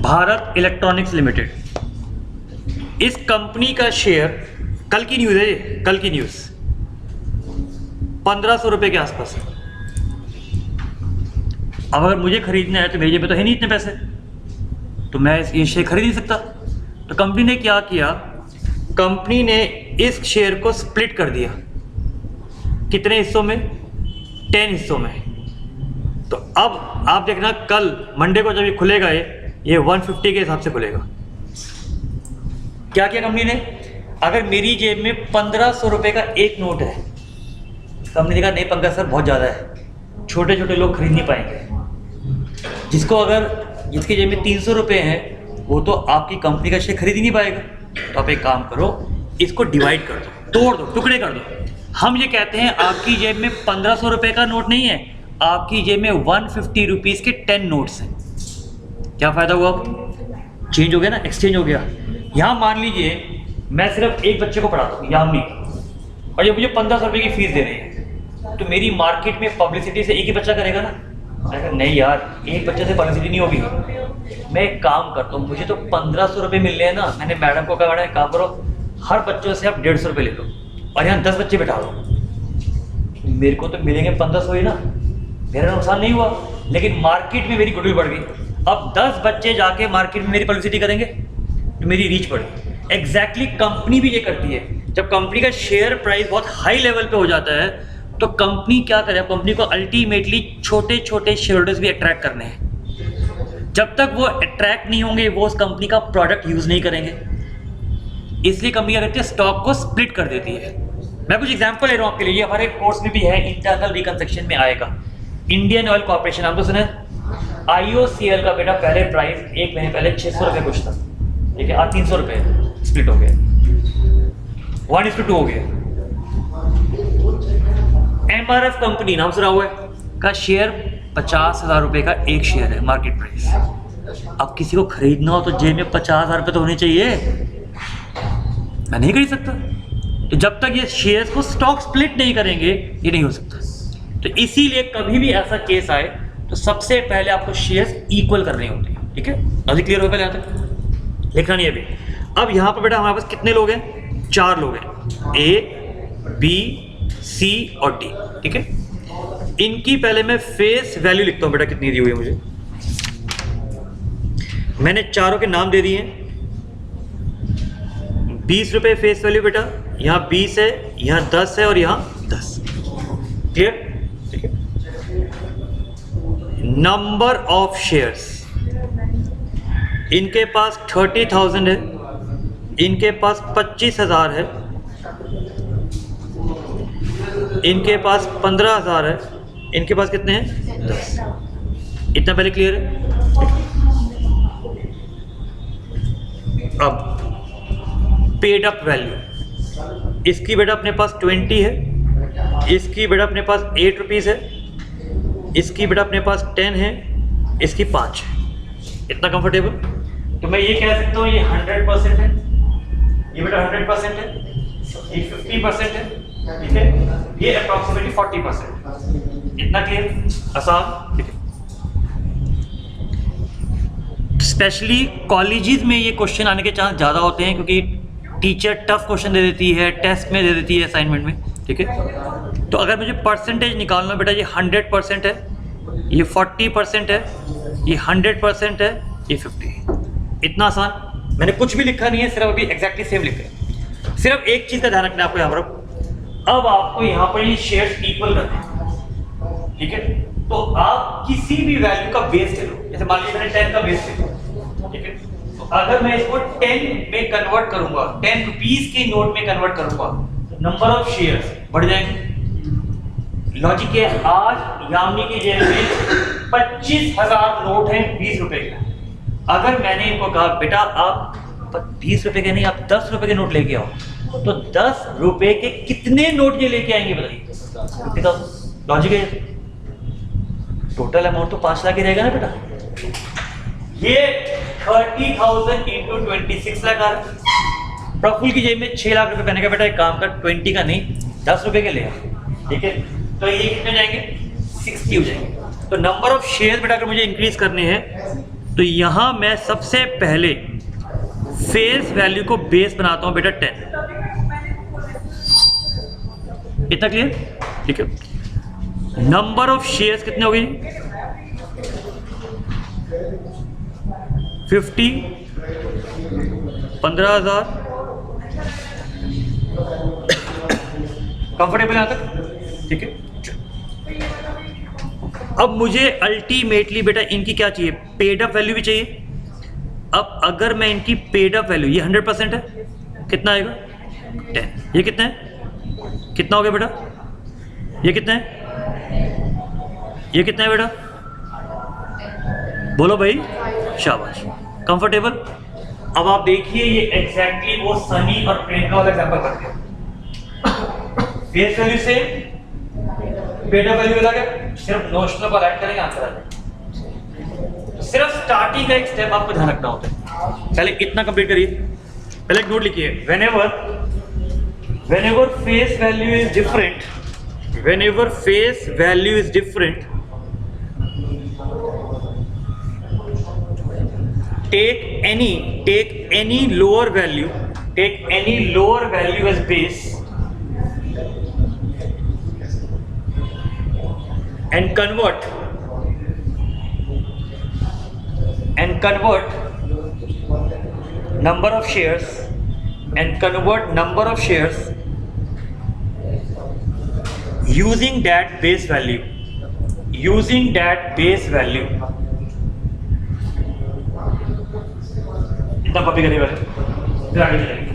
भारत इलेक्ट्रॉनिक्स लिमिटेड। इस कंपनी का शेयर, कल की न्यूज़ है ये, कल की न्यूज़, 1500 रुपए के आसपास है। अब अगर मुझे खरीदना है तो मेरी जेब में तो है नहीं इतने पैसे, तो मैं ये शेयर खरीद नहीं सकता। तो कंपनी ने क्या किया? कंपनी ने इस शेयर को स्प्लिट कर दिया। कितने हिस्सों में? 10 हिस्सों में। तो अब आप देखना कल मंडे को जब ये खुलेगा, ये 150 के हिसाब से खुलेगा। क्या किया कंपनी ने? अगर मेरी जेब में 1500 रुपए का एक नोट है, कंपनी ने कहा नहीं पंकज सर बहुत ज़्यादा है, छोटे छोटे लोग खरीद नहीं पाएंगे। जिसकी जेब में 300 रुपए हैं वो तो आपकी कंपनी का शेयर खरीद ही नहीं पाएगा। तो आप एक काम करो, इसको डिवाइड कर दो, तोड़ दो, टुकड़े कर दो। हम ये कहते हैं आपकी जेब में 1500 रुपये का नोट नहीं है, आपकी जेब में 150 रुपीज़ के 10 नोट्स हैं। क्या फ़ायदा हुआ? चेंज हो गया ना, एक्सचेंज हो गया। यहाँ मान लीजिए मैं सिर्फ एक बच्चे को पढ़ाता हूँ यामी, और ये मुझे 1500 रुपये की फ़ीस दे रही है, तो मेरी मार्केट में पब्लिसिटी से एक ही बच्चा करेगा ना। मैं कहा नहीं यार, एक बच्चे से पब्लिसिटी नहीं होगी। मैं एक काम करता हूँ, मुझे तो 1500 रुपये मिल रहे हैं ना। मैंने मैडम को कहा, मैडम काम करो, हर बच्चों से आप 150 रुपये ले लो और यहाँ 10 बच्चे बैठा दो, मेरे को तो मिलेंगे 1500 ही ना, मेरा नुकसान नहीं हुआ। लेकिन मार्केट में मेरी गुडविल बढ़ गई। अब 10 बच्चे जाके मार्केट में मेरी पब्लिसिटी करेंगे तो मेरी रीच बढ़ी। एग्जैक्टली कंपनी भी ये करती है। जब कंपनी का शेयर प्राइस बहुत हाई लेवल पे हो जाता है तो कंपनी क्या करे, कंपनी को अल्टीमेटली छोटे छोटे शेयर होल्डर्स भी अट्रैक्ट करने हैं। जब तक वो अट्रैक्ट नहीं होंगे वो उस कंपनी का प्रोडक्ट यूज़ नहीं करेंगे। इसलिए कंपनी क्या करती है, स्टॉक को स्प्लिट कर देती है। मैं कुछ एग्जांपल ले रहा हूँ आपके लिए, हमारे कोर्स में भी है, इंटरनल रिकंस्ट्रक्शन में आएगा। इंडियन ऑयल कॉर्पोरेशन, हम तो सुने IOCL का बेटा पहले प्राइस एक महीने पहले 600 रुपये कुछ था, ठीक है, आज 300 रुपये स्प्लिट हो गया, 1:2 हो गया। MRF कंपनी नाम सुना हुआ है, का शेयर 50,000 रुपये का एक शेयर है मार्केट प्राइस। अब किसी को खरीदना हो तो जेब में 50,000 रुपये तो होने चाहिए। मैं नहीं खरीद सकता। तो जब तक ये शेयर्स को स्टॉक स्प्लिट नहीं करेंगे ये नहीं हो सकता। तो इसीलिए कभी भी ऐसा केस आए तो सबसे पहले आपको शेयर्स इक्वल करने होते हैं, ठीक है। अभी क्लियर हो पहले यहाँ तक लिखना नहीं है अभी। अब यहाँ पर बेटा हमारे पास कितने लोग हैं? 4 लोग हैं, A, B, C और D, ठीक है। इनकी पहले मैं फेस वैल्यू लिखता हूँ बेटा, कितनी दी हुई है मुझे। मैंने चारों के नाम दे दिए हैं। 20 रुपये फेस वैल्यू बेटा, यहाँ 20 है, यहाँ 10 है और यहाँ 10। क्लियर? ठीक है। नंबर ऑफ शेयर्स, इनके पास 30,000 है, इनके पास 25,000 है, इनके पास 15,000 है, इनके पास कितने हैं? 10। इतना पहले क्लियर है? अब पेड अप वैल्यू, इसकी बेटा अपने पास 20 है, इसकी बेटा अपने पास 8 रुपीज़ है, इसकी बेटा अपने पास 10 है, इसकी 5 है। इतना कंफर्टेबल? तो मैं ये कह सकता हूँ ये 100% है, ये बेटा 100% है, ये 50% है, ठीक है, ये अप्रॉक्सीमेटली 40%। इतना क्लियर? आसान, ठीक है। स्पेशली कॉलेजेस में ये क्वेश्चन आने के चांस ज़्यादा होते हैं क्योंकि टीचर टफ क्वेश्चन दे देती है, टेस्ट में दे देती है, असाइनमेंट में, ठीक है। तो अगर मुझे परसेंटेज निकालना बेटा, ये 100% है, ये 40% है, ये 100% है, ये 50। इतना आसान। मैंने कुछ भी लिखा नहीं है, सिर्फ अभी एग्जैक्टली सेम लिखा है। सिर्फ एक चीज़ का ध्यान रखना है आपको यहाँ पर। अब आपको यहाँ पर ये शेयर्स इक्वल करने हैं, ठीक है। तो आप किसी भी वैल्यू का बेस ले लो, जैसे मान लीजिए मैंने 10 का बेस ले लो, ठीक है। तो अगर मैं इसको 10 में कन्वर्ट करूंगा, 10 रुपीज के नोट में कन्वर्ट करूंगा, नंबर ऑफ शेयर्स बढ़ जाएंगे। लॉजिक है, आज यामिनी की जेब में 25,000 नोट हैं 20 रुपए के। अगर मैंने इनको कहा बेटा आप 20 रुपए के नहीं, आप 10 रुपए के नोट लेके आओ, तो 10 रुपए के कितने नोट ये लेके आएंगे बताइए? 50,000। लॉजिक है, टोटल अमाउंट तो 5 लाख ही रहेगा ना बेटा। ये 30,000 इंटू 26 लाख आ रहा है। प्रफुल्ल की जेब में 6 लाख रुपए पहने का बेटा, एक काम कर 20 का नहीं 10 रुपए के ले आ, ठीक है। तो ये कितने जाएंगे? 60 हो जाएंगे। तो नंबर ऑफ शेयर बेटा अगर मुझे इंक्रीज करने हैं तो यहाँ मैं सबसे पहले फेस वैल्यू को बेस बनाता हूँ बेटा 10। इतना क्लियर? ठीक है। नंबर ऑफ शेयर्स कितने हो गए? 50, 15,000। कंफर्टेबल यहाँ तक? ठीक है। अब मुझे अल्टीमेटली बेटा इनकी क्या चाहिए? पेड अप वैल्यू भी चाहिए। अब अगर मैं इनकी पेड अप वैल्यू, ये 100% है, कितना आएगा? 10। ये कितना है? कितना हो गया बेटा? ये कितना है? ये कितना है बेटा? बोलो भाई, शाबाश। कंफर्टेबल? अब आप देखिए ये एग्जैक्टली वो सनी और प्रियंका वाला एग्जांपल करते हैं। फेस वैल्यू से बेटा वैल्यू अलग है, सिर्फ नोशनल को ऐड करेंगे आंसर आ जाएगा। तो सिर्फ स्टार्टिंग का एक स्टेप आपको ध्यान रखना होता है। पहले इतना कंप्लीट करिए, पहले एक नोट लिखिए, whenever face value is different, whenever face value is different, take any lower value as base and convert number of shares using that base value इतना कॉपी करिए बस, फिर आगे चलेंगे।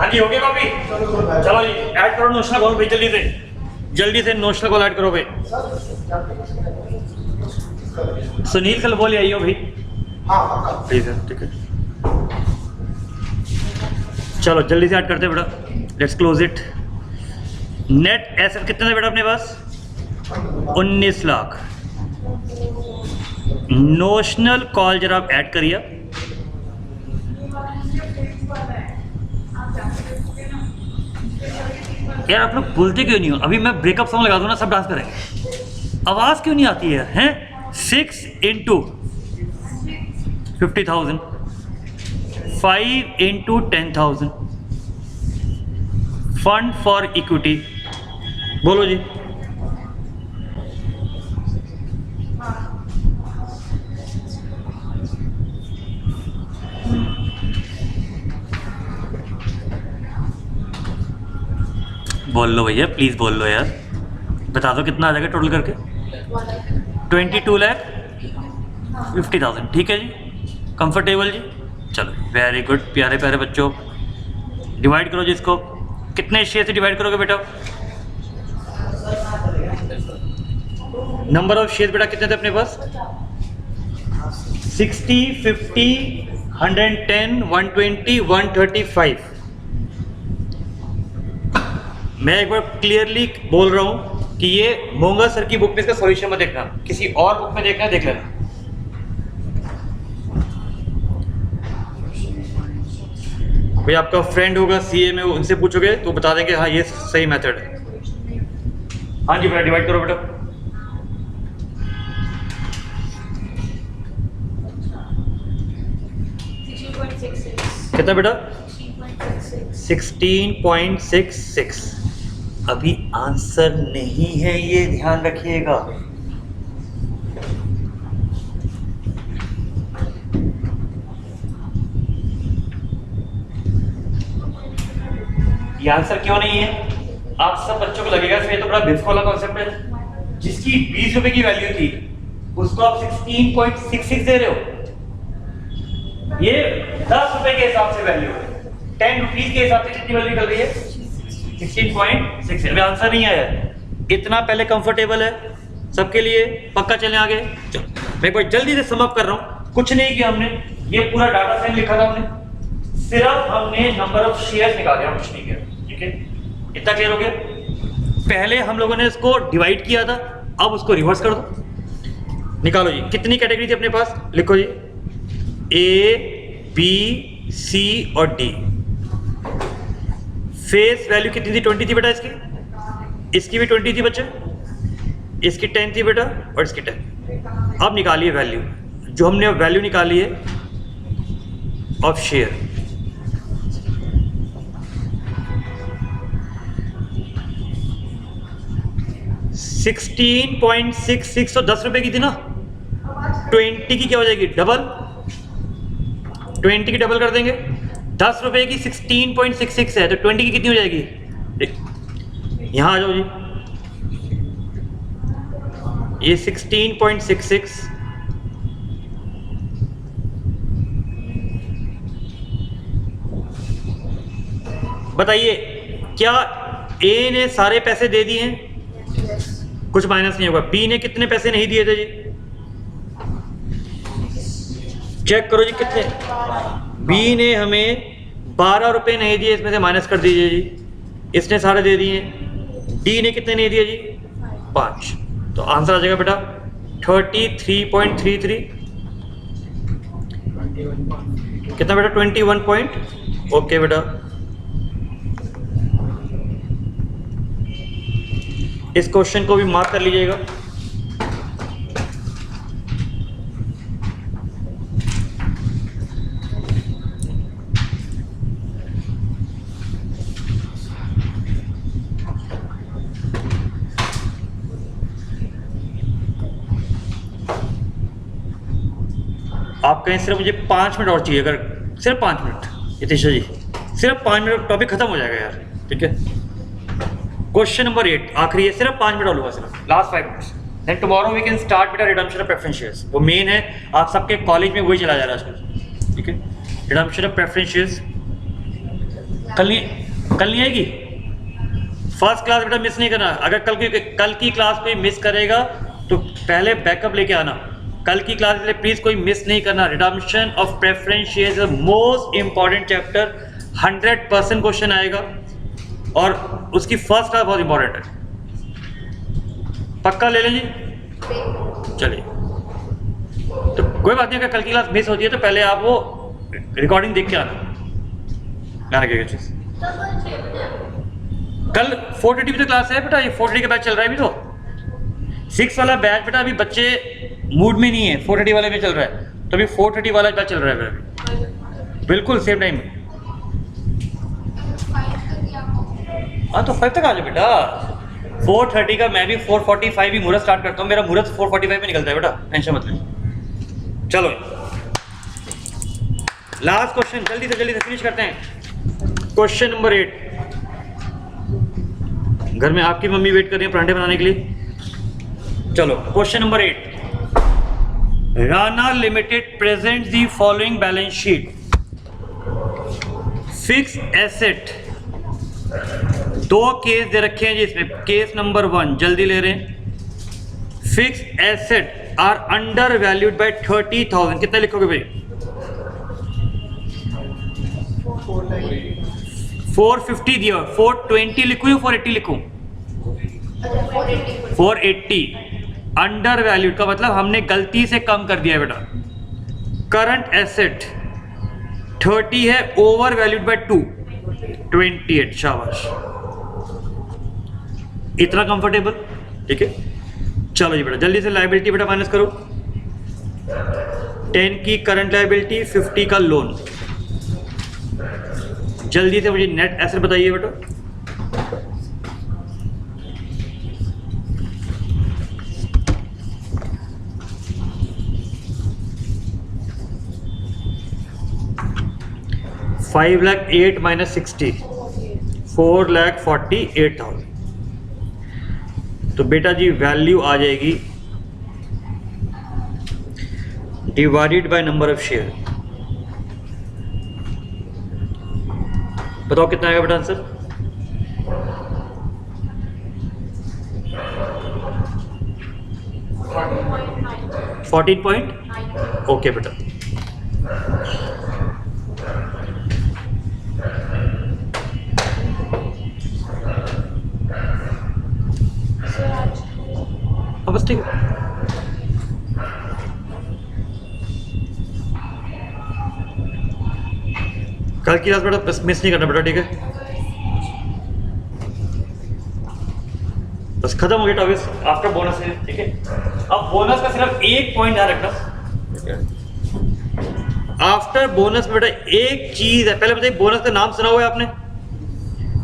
हाँ जी, हो गया कॉपी? चलो जी, ऐड करो नोशनल कॉल भाई, जल्दी से नोशनल कॉल ऐड करो भाई। सुनील कल बोले आइयो भाई। प्लीज है, ठीक है। चलो जल्दी से ऐड करते हैं बेटा, let's close it. Net asset कितने थे बेटा अपने पास? 19 लाख। नोशनल कॉल जरा आप ऐड करिए। यार आप लोग बोलते क्यों नहीं हो? अभी मैं ब्रेकअप सॉन्ग लगा दूँ ना, सब डांस करेंगे। आवाज़ क्यों नहीं आती है? हैं 6 into 50,000, 5 into 10,000, fund for equity. बोलो जी। बोल लो भैया, प्लीज़ बोल लो यार, बता दो कितना आ जाएगा टोटल करके? 22,50,000। ठीक है जी, कंफर्टेबल जी। चलो वेरी गुड, प्यारे प्यारे बच्चों। डिवाइड करो जी इसको, कितने शेयर से डिवाइड करोगे बेटा? नंबर ऑफ शेयर बेटा कितने थे अपने पास? 60, 50, 110, 120, 135। मैं एक बार क्लियरली बोल रहा हूं कि ये मोंगा सर की बुक में इसका सॉल्यूशन मत देखना, किसी और बुक में देखना, देख लेना। कोई आपका फ्रेंड होगा सीए में, उनसे पूछोगे तो बता देंगे हाँ ये सही मेथड है। हाँ जी बेटा, डिवाइड करो बेटा। कितना बेटा? 16.66। अभी आंसर नहीं है ये, ध्यान रखिएगा। ये आंसर क्यों नहीं है? आप सब बच्चों को लगेगा ये तो बड़ा बेवकूफ वाला कॉन्सेप्ट है। जिसकी 20 रुपए की वैल्यू थी उसको आप 16.66 दे रहे हो। ये 10 रुपए के हिसाब से वैल्यू है, 10 रुपीज के हिसाब से कितनी वैल्यू निकल रही है? 16.66। अभी आंसर नहीं आया। इतना पहले कंफर्टेबल है सबके लिए? पक्का चलें आगे? चलो मैं एक बार जल्दी से सम अप कर रहा हूं। कुछ नहीं किया हमने, ये पूरा डाटा सेट लिखा था हमने, सिर्फ हमने नंबर ऑफ शेयर्स निकाले, हम कुछ नहीं किया। ठीक है, इतना क्लियर हो गया? पहले हम लोगों ने इसको डिवाइड किया था, अब उसको रिवर्स कर दो। निकालो जी, कितनी कैटेगरी थी अपने पास? लिखो जी, ए, बी, सी और डी। फेस वैल्यू कितनी थी? 20 थी बेटा इसकी, इसकी भी 20 थी बच्चे, इसकी 10 थी बेटा और इसकी 10। अब निकालिए वैल्यू, जो हमने वैल्यू निकाली है ऑफ शेयर। $16.66 तो 10 रुपए की थी ना, 20 की क्या हो जाएगी? डबल। 20 की डबल कर देंगे, 10 रुपए की 16.66 है तो 20 की कितनी हो जाएगी? यहां आ जाओ जी, ये 16.66 बताइए, क्या ए ने सारे पैसे दे दिए हैं? कुछ माइनस नहीं होगा। बी ने कितने पैसे नहीं दिए थे जी? चेक करो जी कितने। बी ने हमें 12 रुपए नहीं दिए, इसमें से माइनस कर दीजिए जी, इसने सारे दे दिए। डी ने कितने नहीं दिए जी? 5। तो आंसर आ जाएगा बेटा 33.33। कितना बेटा? 21 पॉइंट। ओके बेटा, इस क्वेश्चन को भी मार्क कर लीजिएगा। आप कहें सिर्फ मुझे 5 मिनट और चाहिए, अगर सिर्फ 5 मिनट, यतीशा जी सिर्फ 5 मिनट, टॉपिक खत्म हो जाएगा यार। ठीक है, क्वेश्चन नंबर 8 आखिरी है, सिर्फ 5 मिनट और लूंगा, सिर्फ last 5 minutes. Then tomorrow we can start with redemption of preference shares. वो मेन है, आप सबके कॉलेज में वही चला जा रहा है आजकल। ठीक है, रिडम्पशन ऑफ प्रेफरेंस शेयर्स कल नहीं आएगी। फर्स्ट क्लास बेटा मिस नहीं करना। अगर कल की क्लास कोई मिस करेगा तो पहले बैकअप लेके आना। कल की क्लास के लिए प्लीज कोई मिस नहीं करना। Redemption of preference shares is the most important chapter, 100% question आएगा और उसकी फर्स्ट क्लास बहुत इंपॉर्टेंट है। पक्का ले लें जी? चलिए, तो कोई बात नहीं, अगर कल की क्लास मिस होती है तो पहले आप वो रिकॉर्डिंग देख के आना। ध्यान रखिएगा चीज। कल 4:30 पे क्लास है बेटा, ये 4:30 का बैच चल रहा है अभी। तो 6 वाला बैच बेटा अभी बच्चे मूड में नहीं है, 4:30 वाले में चल रहा है, तो अभी 4:30 वाला बैच चल रहा है अभी बिल्कुल सेम टाइम में। हाँ तो 5 तक आ जाओ बेटा। 4:30 का मैं भी 4:45 ही मुहूर्त स्टार्ट करता हूँ, मेरा मुहूर्त 4:45 में निकलता है बेटा, टेंशन मत लीजिए। चलो लास्ट क्वेश्चन, जल्दी से फिनिश करते हैं। Question number 8। घर में आपकी मम्मी वेट कर रही है परांठे बनाने के लिए। चलो question number 8। Rana limited present the following balance sheet. Fix asset, 2 case दे रखे हैं जी इसमें। केस नंबर 1 जल्दी ले रहे हैं। Fix asset are under valued by 30,000, कितना लिखोगे भाई? 450 दिया, 420 लिखूं या 480 लिखूं? 480 अंडर वैल्यूड का मतलब हमने गलती से कम कर दिया है बेटा। करंट एसेट 30 है, ओवर वैल्यूड बाय 228, शाबाश, इतना कंफर्टेबल, ठीक है। चलो जी बेटा जल्दी से लायबिलिटी बेटा माइनस करो। 10 की करंट लायबिलिटी, 50 का लोन। जल्दी से मुझे नेट एसेट बताइए बेटा। $5,08,000 माइनस 60, 4,48,000। तो बेटा जी वैल्यू आ जाएगी divided by number of share. बताओ कितना आएगा बेटा आंसर? $14.9। ओके बेटा, बस ठीक है। कल की क्लास बेटा बस मिस नहीं करना बेटा, ठीक है? बस खत्म हो गया टॉपिक आफ्टर बोनस है, ठीक है। अब बोनस का सिर्फ एक पॉइंट ध्यान रखना, आफ्टर बोनस में बेटा एक चीज है। पहले बताइए बोनस का नाम सुना हुआ है आपने?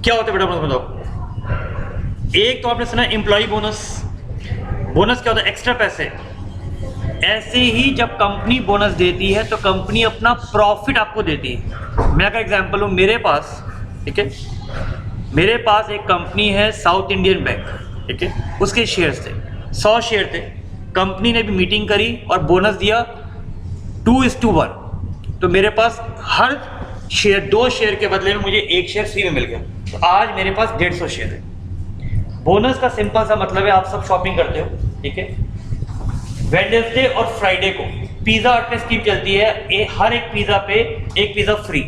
क्या होता है बेटा बोनस बताओ? एक तो आपने सुना एम्प्लॉय बोनस। बोनस क्या होता है? एक्स्ट्रा पैसे। ऐसे ही जब कंपनी बोनस देती है तो कंपनी अपना प्रॉफिट आपको देती है। मैं अगर एग्जांपल हूँ, मेरे पास, ठीक है, मेरे पास एक कंपनी है साउथ इंडियन बैंक, ठीक है, उसके शेयर्स थे 100 शेयर थे। कंपनी ने भी मीटिंग करी और बोनस दिया 2:1, तो मेरे पास हर शेयर 2 शेयर के बदले में मुझे 1 शेयर फ्री में मिल गया। तो आज मेरे पास 150 शेयर है। बोनस का सिंपल सा मतलब है, आप सब शॉपिंग करते हो, ठीक है, वेडनेसडे और फ्राइडे को पिज़्ज़ा हट में स्कीम चलती है, हर एक पिज़्ज़ा पे एक पिज़्ज़ा फ्री,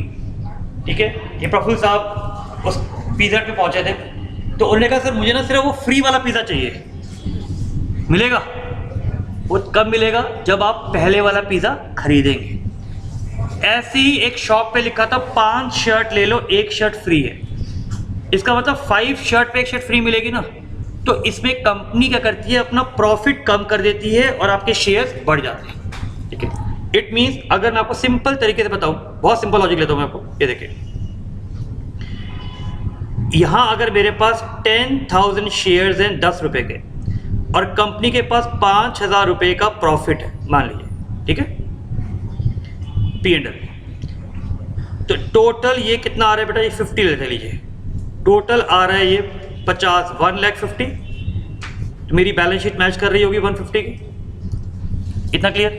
ठीक है। ये प्रफुल्ल साहब उस पिज़्ज़ा हट पे पहुंचे थे, तो उन्होंने कहा सर मुझे ना सिर्फ वो फ्री वाला पिज़्ज़ा चाहिए। मिलेगा? वो कब मिलेगा? जब आप पहले वाला पिज़्ज़ा खरीदेंगे। ऐसे ही एक शॉप पे लिखा था 5 शर्ट ले लो 1 शर्ट फ्री है। इसका मतलब 5 शर्ट पे 1 शर्ट फ्री मिलेगी ना। तो इसमें कंपनी क्या करती है, अपना प्रॉफिट कम कर देती है और आपके शेयर्स बढ़ जाते हैं, ठीक है। इट मींस अगर मैं आपको सिंपल तरीके से बताऊं, बहुत सिंपल लॉजिक लेता हूं मैं आपको, ये देखिए, यहां अगर मेरे पास 10,000 शेयर्स हैं 10 रुपए के और कंपनी के पास 5,000 रुपए का प्रॉफिट है मान लीजिए, ठीक है, P&L, तो टोटल ये कितना आ रहा है बेटा? ये 50 ले लीजिए, टोटल आ रहा है ये 50, 1,50,000। तो मेरी बैलेंस शीट मैच कर रही होगी 150 की। इतना क्लियर?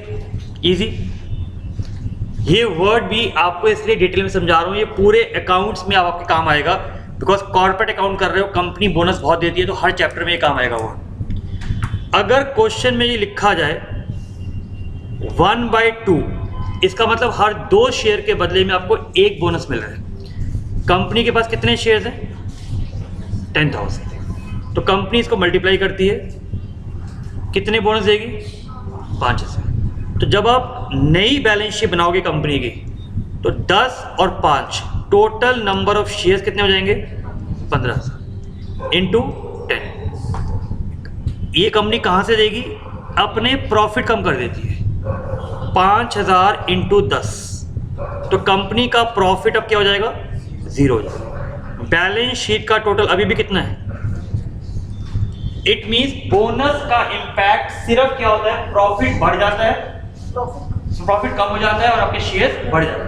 इजी। ये वर्ड भी आपको इसलिए डिटेल में समझा रहा हूँ, ये पूरे अकाउंट्स में आपके काम आएगा, बिकॉज कॉर्पोरेट अकाउंट कर रहे हो, कंपनी बोनस बहुत देती है, तो हर चैप्टर में ये काम आएगा। वो अगर क्वेश्चन में ये लिखा जाए 1/2, इसका मतलब हर 2 शेयर के बदले में आपको 1 बोनस मिल रहा है। कंपनी के पास कितने शेयर्स हैं? 10,000। तो कंपनी इसको मल्टीप्लाई करती है, कितने बोनस देगी? 5,000। तो जब आप नई बैलेंस शीट बनाओगे कंपनी की, तो 10 और 5 टोटल नंबर ऑफ शेयर्स कितने हो जाएंगे? 15,000 इंटू 10। ये कंपनी कहाँ से देगी? अपने प्रॉफिट कम कर देती है। 5,000 इंटू 10, तो कंपनी का प्रॉफिट अब क्या हो जाएगा? 0 हो जाएगा। बैलेंस शीट का टोटल अभी भी कितना है? इट मींस बोनस का इंपैक्ट सिर्फ क्या होता है? प्रॉफिट बढ़ जाता है, प्रॉफिट कम हो जाता है और आपके शेयर्स बढ़ जाते हैं।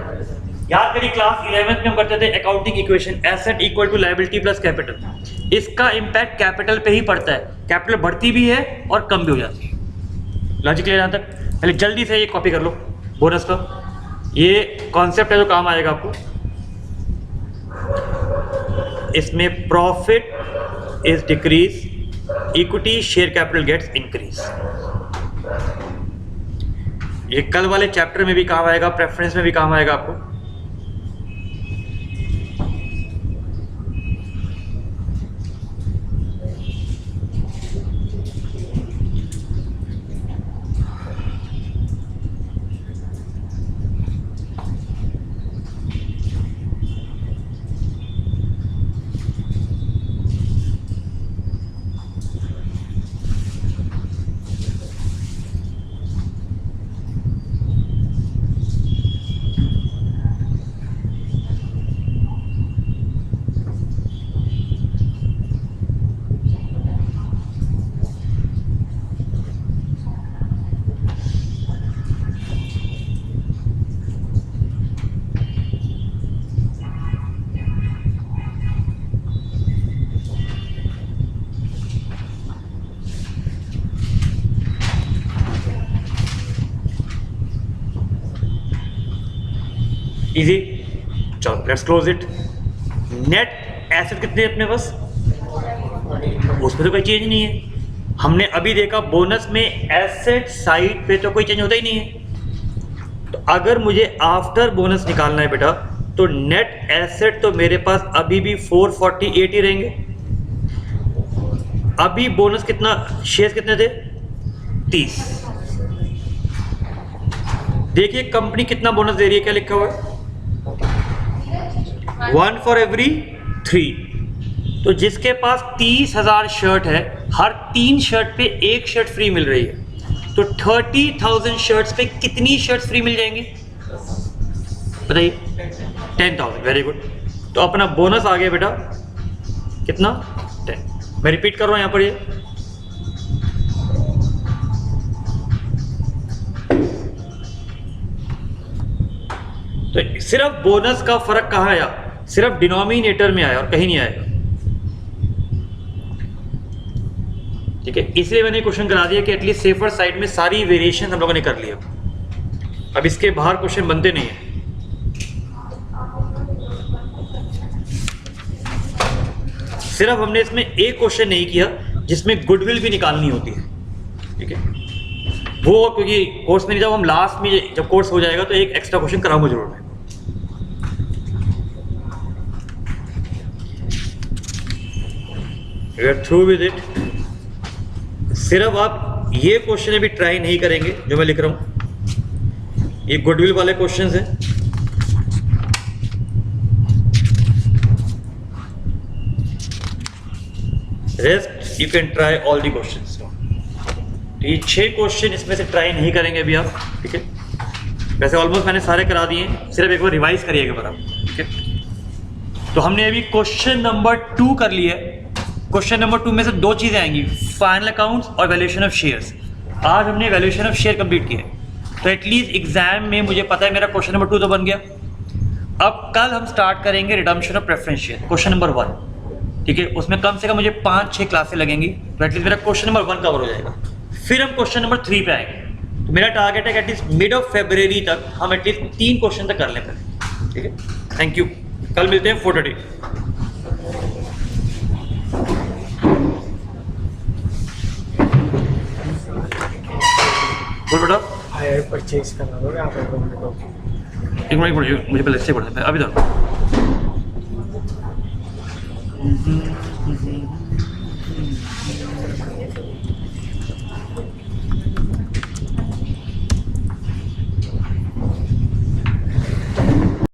याद करिए क्लास 11th में हम करते थे accounting equation, asset equal to liability plus capital. इसका इंपैक्ट कैपिटल पे ही पड़ता है, कैपिटल बढ़ती भी है और कम भी हो जाती है। लॉजिक क्लियर यहाँ तक? पहले जल्दी से ये कॉपी कर लो बोनस का, ये कॉन्सेप्ट है जो काम आएगा आपको। इसमें profit is decrease equity share capital gets increase. ये कल वाले चैप्टर में भी काम आएगा, प्रेफरेंस में भी काम आएगा आपको। इजी, चलो let's close it. Net asset कितने अपने पास, उसमें तो कोई चेंज नहीं है। हमने अभी देखा बोनस में एसेट साइड पे तो कोई चेंज होता ही नहीं है। तो अगर मुझे आफ्टर बोनस निकालना है बेटा, तो नेट एसेट तो मेरे पास अभी भी 448 ही रहेंगे। अभी बोनस कितना, शेयर कितने थे, 30। देखिए कंपनी कितना बोनस दे रही है, क्या लिखा हुआ है, 1 for every 3। तो जिसके पास 30,000 शर्ट है, हर 3 शर्ट पे 1 शर्ट फ्री मिल रही है। तो 30,000 शर्ट्स पे कितनी शर्ट्स फ्री मिल जाएंगी बताइए, 10,000। Very good. तो अपना बोनस आ गया बेटा कितना, 10। मैं रिपीट कर रहा हूं यहां पर ये, तो सिर्फ बोनस का फर्क कहां आया, सिर्फ डिनोमिनेटर में आया और कहीं नहीं आएगा। ठीक है, इसलिए मैंने क्वेश्चन करा दिया कि एटलीस्ट सेफर साइड में सारी वेरिएशन हम लोगों ने कर लिया। अब इसके बाहर क्वेश्चन बनते नहीं है। सिर्फ हमने इसमें एक क्वेश्चन नहीं किया जिसमें गुडविल भी निकालनी होती है। ठीक है, वो क्योंकि कोर्स में नहीं, जब हम लास्ट में जब कोर्स हो जाएगा तो एक एक्स्ट्रा क्वेश्चन कराऊंगा जरूर मैं। We are through with it। सिर्फ आप ये क्वेश्चन भी ट्राई नहीं करेंगे जो मैं लिख रहा हूं, ये गुडविल वाले क्वेश्चंस हैं। Rest you can try all the questions. ये 6 क्वेश्चन इसमें से ट्राई नहीं करेंगे अभी आप। ठीक है, वैसे ऑलमोस्ट मैंने सारे करा दिए, सिर्फ एक बार रिवाइज करिएगा बराबर। ठीक है, तो हमने अभी क्वेश्चन नंबर 2 कर लिया है। क्वेश्चन नंबर 2 में से 2 चीज़ें आएंगी, फाइनल अकाउंट्स और वैल्यूएशन ऑफ शेयर्स। आज हमने वैल्यूएशन ऑफ शेयर कंप्लीट किया है, तो एटलीस्ट एग्जाम में मुझे पता है मेरा क्वेश्चन नंबर 2 तो बन गया। अब कल हम स्टार्ट करेंगे redemption of preference share, question number 1। ठीक है, उसमें कम से कम मुझे 5-6 क्लासें लगेंगी, तो एटलीस्ट मेरा क्वेश्चन नंबर 1 कवर हो जाएगा। फिर हम क्वेश्चन नंबर 3 पे आएंगे। तो मेरा टारगेट है कि एटलीस्ट मिड ऑफ फरवरी तक हम एटलीस्ट 3 क्वेश्चन तक कर लें पहले। ठीक है, थैंक यू। कल मिलते हैं 4:30। बोल बेटा, हायर परचेज करना होगा आप लोगों को। एक मिनट मुझे पहले इससे पढ़ना है अभी तक।